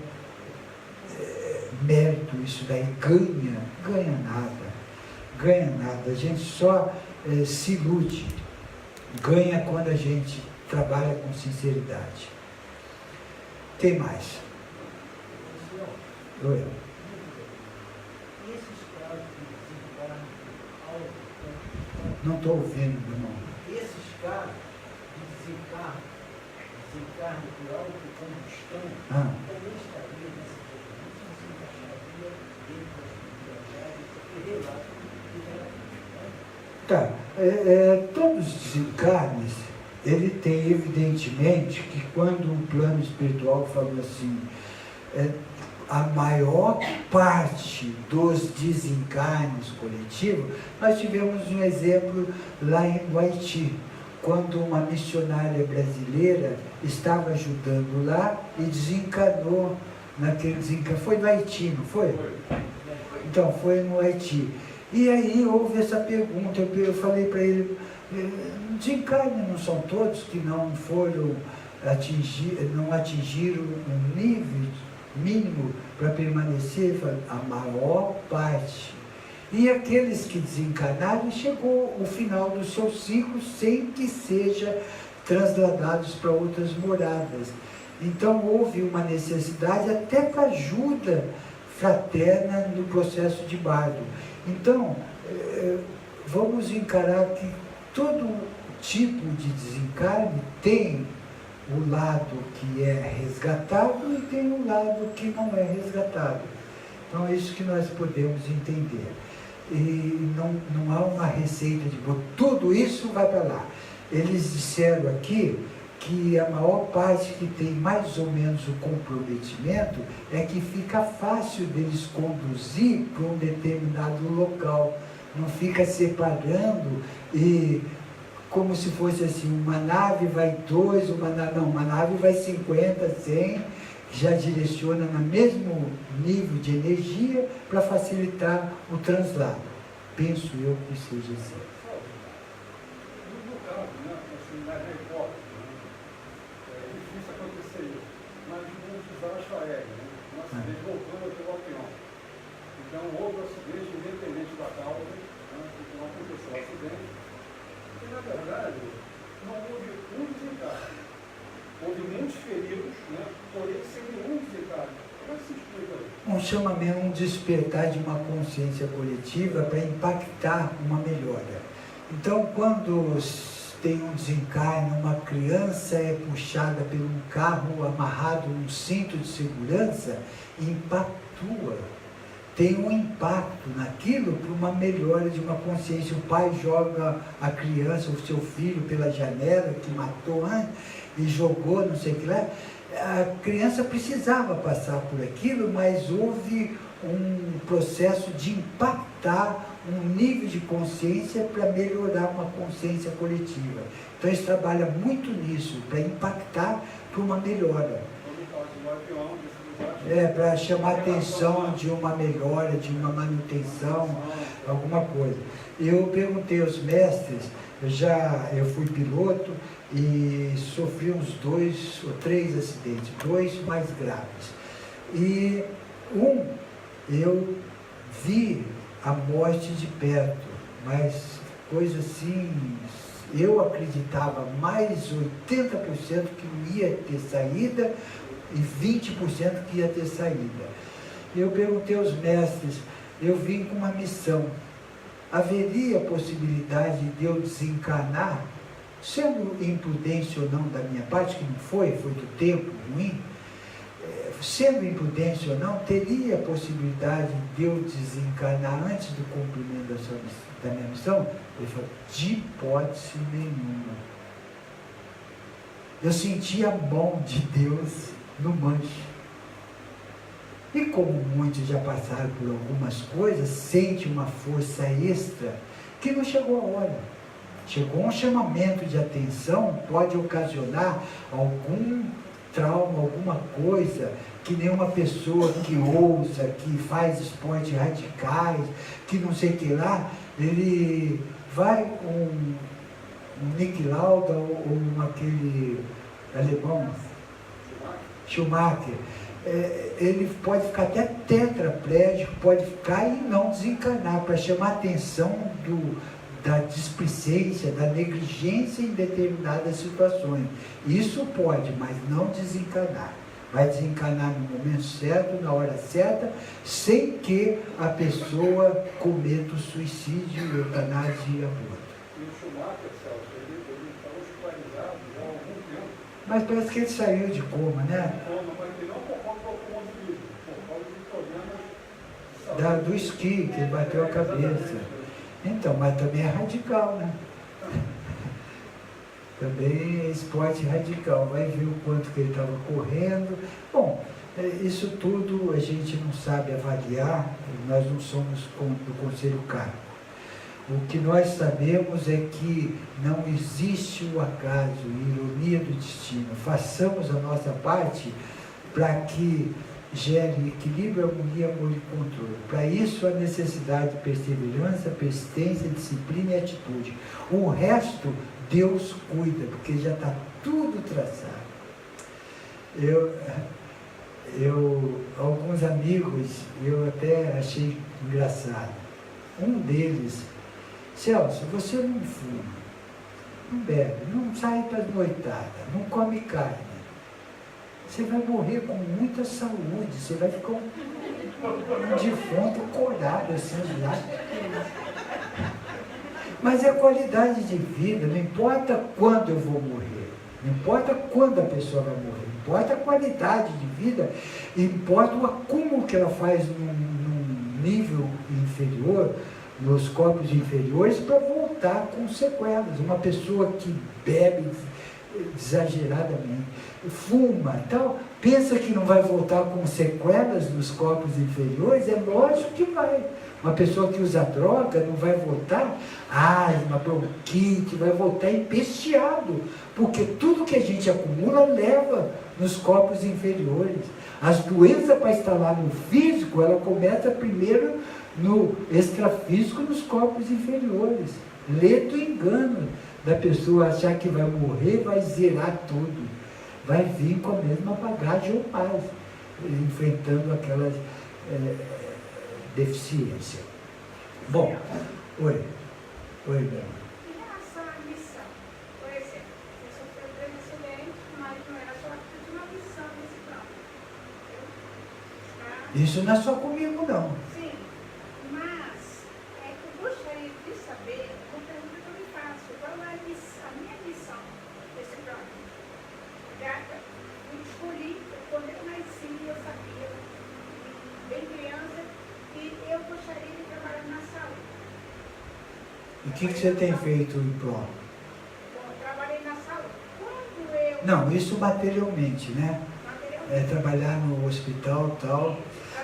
mérito, isso daí ganha nada. A gente só se ilude, ganha quando a gente trabalha com sinceridade. Tem mais? Oi. Não estou ouvindo, irmão. Esses casos de desencarne por autocombustão, também estaria nessa Tá. Todos os desencarnes, ele tem evidentemente que quando o plano espiritual falou assim, a maior parte dos desencarnes coletivos, nós tivemos um exemplo lá no Haiti, quando uma missionária brasileira estava ajudando lá e desencarnou naquele desencarne. Foi no Haiti, não foi? Então, foi no Haiti. E aí houve essa pergunta, eu falei para ele, desencarne não são todos que não foram não atingiram um nível mínimo para permanecer? A maior parte. E aqueles que desencarnaram, chegou o final do seu ciclo sem que sejam transladados para outras moradas. Então houve uma necessidade até para ajuda fraterna no processo de bardo. Então, vamos encarar que todo tipo de desencarne tem o lado que é resgatado e tem o lado que não é resgatado. Então é isso que nós podemos entender. E não há uma receita de tudo isso vai para lá. Eles disseram aqui que a maior parte que tem mais ou menos o comprometimento é que fica fácil deles conduzir para um determinado local. Não fica separando e como se fosse assim, uma nave vai 2, uma nave vai 50, 100, já direciona no mesmo nível de energia para facilitar o translado. Penso eu que seja assim. No caso, assim, na hipótese, é difícil acontecer isso, mas vamos usar a aérea, um acidente voltando pelo avião. Então, houve um acidente independente da causa, então aconteceu o acidente, e na verdade, não houve um desencarne. Houve muitos feridos, porém sem nenhum desencarne. Como é que se explica isso? Um chamamento, um despertar de uma consciência coletiva para impactar uma melhora. Então, quando tem um desencarne, uma criança é puxada por um carro amarrado num cinto de segurança, impactua. Tem um impacto naquilo para uma melhora de uma consciência. O pai joga a criança, o seu filho, pela janela, que matou antes, e jogou, não sei o que lá. A criança precisava passar por aquilo, mas houve um processo de impactar um nível de consciência para melhorar uma consciência coletiva. Então eles trabalham muito nisso, para impactar para uma melhora. Para chamar a atenção de uma melhora, de uma manutenção, alguma coisa. Eu perguntei aos mestres, eu fui piloto e sofri uns 2 ou 3 acidentes, 2 mais graves. E eu vi a morte de perto, mas coisa assim, eu acreditava mais 80% que não ia ter saída e 20% que ia ter saída. Eu perguntei aos mestres, eu vim com uma missão, haveria possibilidade de eu desencarnar, sendo imprudência ou não da minha parte, que não foi do tempo ruim, sendo imprudência ou não, teria a possibilidade de eu desencarnar antes do cumprimento da minha missão? Ele falou, de hipótese nenhuma. Eu senti a mão de Deus no manche. E como muitos já passaram por algumas coisas, sente uma força extra que não chegou a hora. Chegou um chamamento de atenção, pode ocasionar algum trauma, alguma coisa, que nenhuma pessoa que ouça, que faz esportes radicais, que não sei o que lá, ele vai com um Nick Lauda ou aquele alemão, Schumacher, ele pode ficar até tetraplégico, pode ficar e não desencarnar, para chamar a atenção da displicência, da negligência em determinadas situações. Isso pode, mas não desencarnar. Vai desencarnar no momento certo, na hora certa, sem que a pessoa cometa o suicídio, eutanásia e aborto. E o Schumacher, Celso, ele estava hospitalizado já há algum tempo. Mas parece que ele saiu de coma, né? Mas ele não por conta do automobilismo, por causa de problemas Do esqui, que ele bateu a cabeça. Então, mas também é radical, né? Também é esporte radical. Vai ver o quanto que ele estava correndo. Bom, isso tudo a gente não sabe avaliar, nós não somos do Conselho Kármico. O que nós sabemos é que não existe o acaso, a ironia do destino. Façamos a nossa parte para que gere equilíbrio, harmonia, amor e controle. Para isso, a necessidade de perseverança, persistência, disciplina e atitude. O resto, Deus cuida, porque já está tudo traçado. Alguns amigos, eu até achei engraçado. Um deles, Celso, você não fuma, não bebe, não sai para as noitadas, não come carne. Você vai morrer com muita saúde, você vai ficar um defunto corado assim de lá. Mas é qualidade de vida, não importa quando eu vou morrer, não importa quando a pessoa vai morrer, importa a qualidade de vida, importa o acúmulo que ela faz num nível inferior, nos corpos inferiores, para voltar com sequelas. Uma pessoa que bebe exageradamente, fuma, tal, pensa que não vai voltar com sequelas nos corpos inferiores, é lógico que vai. Uma pessoa que usa droga não vai voltar, uma bronquite, vai voltar empesteado, porque tudo que a gente acumula leva nos corpos inferiores. As doenças para instalar no físico, ela começa primeiro no extrafísico, nos corpos inferiores. Ledo engano da pessoa achar que vai morrer, vai zerar tudo. Vai vir com a mesma bagagem ou mais, enfrentando aquelas deficiências. Bom, oi, Bela. Em relação à missão, por exemplo, você sofreu um grande acidente, mas não era só de uma missão nesse campo. Isso não é só comigo, não. Sim, mas é que eu gostaria de saber, uma pergunta que eu me faço, qual é a minha missão desse plano? Eu escolhi, quando eu nasci, eu sabia, bem criança, que eu gostaria de trabalhar na saúde. E o que você tem feito em prol? Bom, eu trabalhei na saúde. Quando eu... Não, isso materialmente, né? Materialmente, Trabalhar no hospital e tal.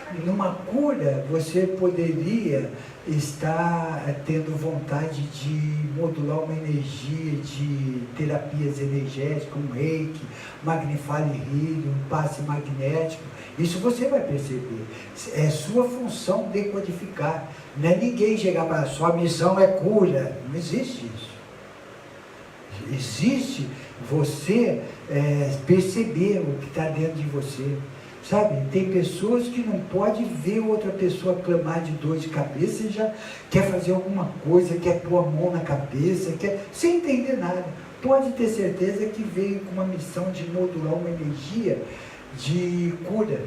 trabalhei. Numa cura, você poderia estar tendo vontade de modular uma energia de terapias energéticas, um reiki, magnifale healing, um passe magnético. Isso você vai perceber. É sua função decodificar. Não é ninguém chegar para sua missão é cura. Não existe isso. Existe você perceber o que está dentro de você. Sabe, tem pessoas que não podem ver outra pessoa clamar de dor de cabeça e já quer fazer alguma coisa, quer pôr a mão na cabeça, sem entender nada. Pode ter certeza que veio com uma missão de modular uma energia de cura.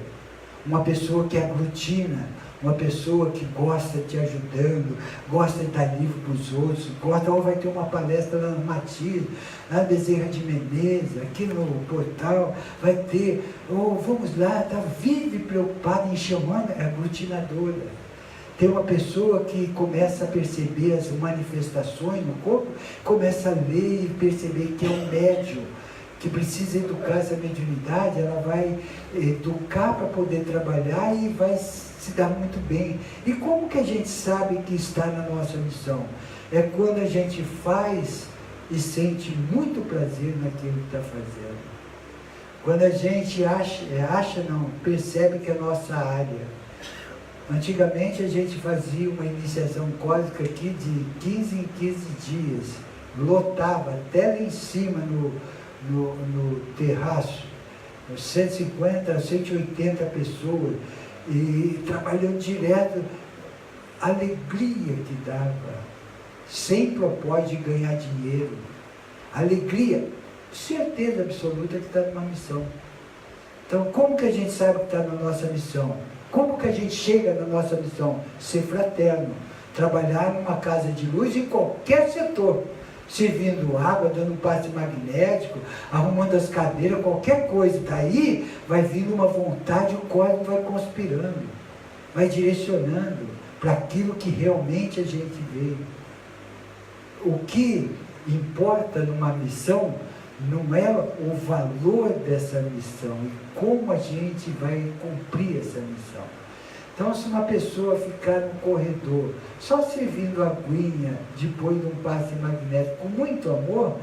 Uma pessoa que aglutina, uma pessoa que gosta de ajudando, gosta de dar livro para os outros, gosta, ou vai ter uma palestra lá no Matias, lá na Bezerra de Menezes, aqui no portal, vai ter, vamos lá, vive preocupado em chamando, é aglutinadora. Tem uma pessoa que começa a perceber as manifestações no corpo, começa a ler e perceber que é um médium, que precisa educar essa mediunidade, ela vai educar para poder trabalhar e vai se dar muito bem. E como que a gente sabe que está na nossa missão? É quando a gente faz e sente muito prazer naquilo que está fazendo. Quando a gente percebe que é a nossa área. Antigamente a gente fazia uma iniciação cósmica aqui de 15 em 15 dias, lotava até lá em cima no terraço, 150, 180 pessoas, e trabalhando direto, a alegria que dava, sem propósito de ganhar dinheiro, alegria, certeza absoluta que está numa missão. Então, como que a gente sabe que está na nossa missão? Como que a gente chega na nossa missão? Ser fraterno, trabalhar numa casa de luz em qualquer setor, servindo água, dando um passe magnético, arrumando as cadeiras, qualquer coisa. Daí vai vindo uma vontade, o código vai conspirando, vai direcionando para aquilo que realmente a gente veio. O que importa numa missão não é o valor dessa missão, e como a gente vai cumprir essa missão. Então, se uma pessoa ficar no corredor, só servindo a aguinha, depois de um passe magnético, com muito amor,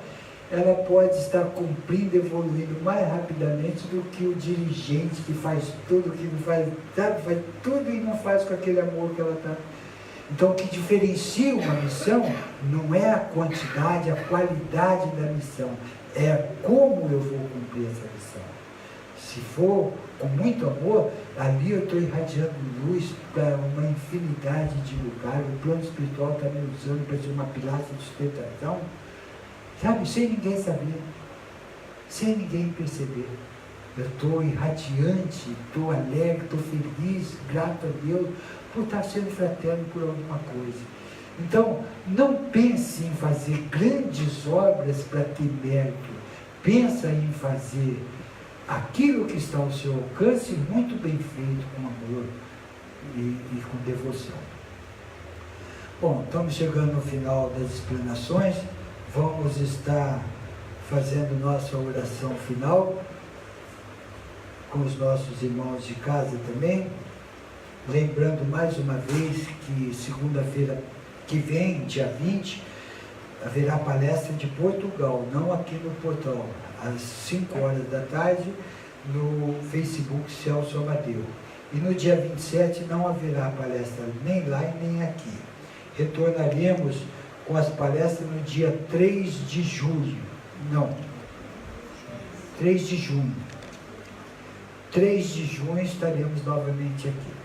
ela pode estar cumprindo, evoluindo mais rapidamente do que o dirigente que faz tudo, que não faz, sabe, faz tudo e não faz com aquele amor que ela está. Então, o que diferencia uma missão não é a quantidade, a qualidade da missão, é como eu vou cumprir essa missão. Se for com muito amor, ali eu estou irradiando luz para uma infinidade de lugares. O plano espiritual está me usando para ser uma pilastra de sustentação, sabe, sem ninguém saber, sem ninguém perceber. Eu estou irradiante, estou alegre, estou feliz, grato a Deus por estar sendo fraterno por alguma coisa. Então, não pense em fazer grandes obras para ter mérito. Pensa em fazer aquilo que está ao seu alcance, muito bem feito, com amor e com devoção. Bom, estamos chegando no final das explanações. Vamos estar fazendo nossa oração final com os nossos irmãos de casa também. Lembrando mais uma vez que segunda-feira que vem, dia 20, haverá palestra de Portugal, não aqui no portal, às 5 horas da tarde, no Facebook Celso Amadeu. E no dia 27 não haverá palestra nem lá e nem aqui. Retornaremos com as palestras no dia 3 de julho. Não, 3 de junho. 3 de junho estaremos novamente aqui.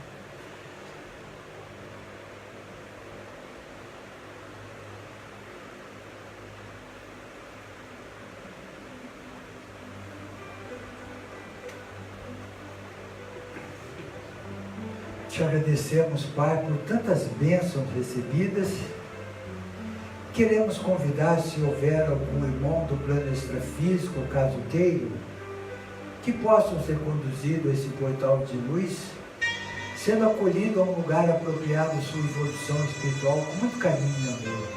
Te agradecemos, Pai, por tantas bênçãos recebidas Queremos convidar, se houver algum irmão do plano extrafísico ou casuteiro, que possam ser conduzidos a esse portal de luz, sendo acolhido a um lugar apropriado à sua evolução espiritual com muito carinho e amor.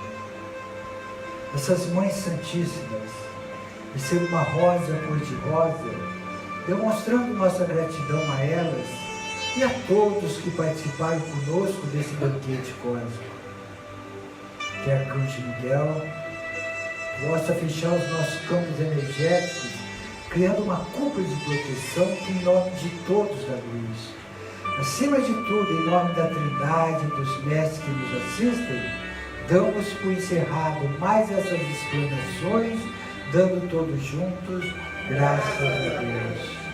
Essas mães santíssimas, de ser uma rosa cor-de-rosa, demonstrando nossa gratidão a elas e a todos que participaram conosco desse banquete cósmico. Que Arcanjo Miguel possa fechar os nossos campos energéticos, criando uma cúpula de proteção em nome de todos da luz. Acima de tudo, em nome da Trindade, dos mestres que nos assistem, damos por encerrado mais essas explanações, dando todos juntos graças a Deus.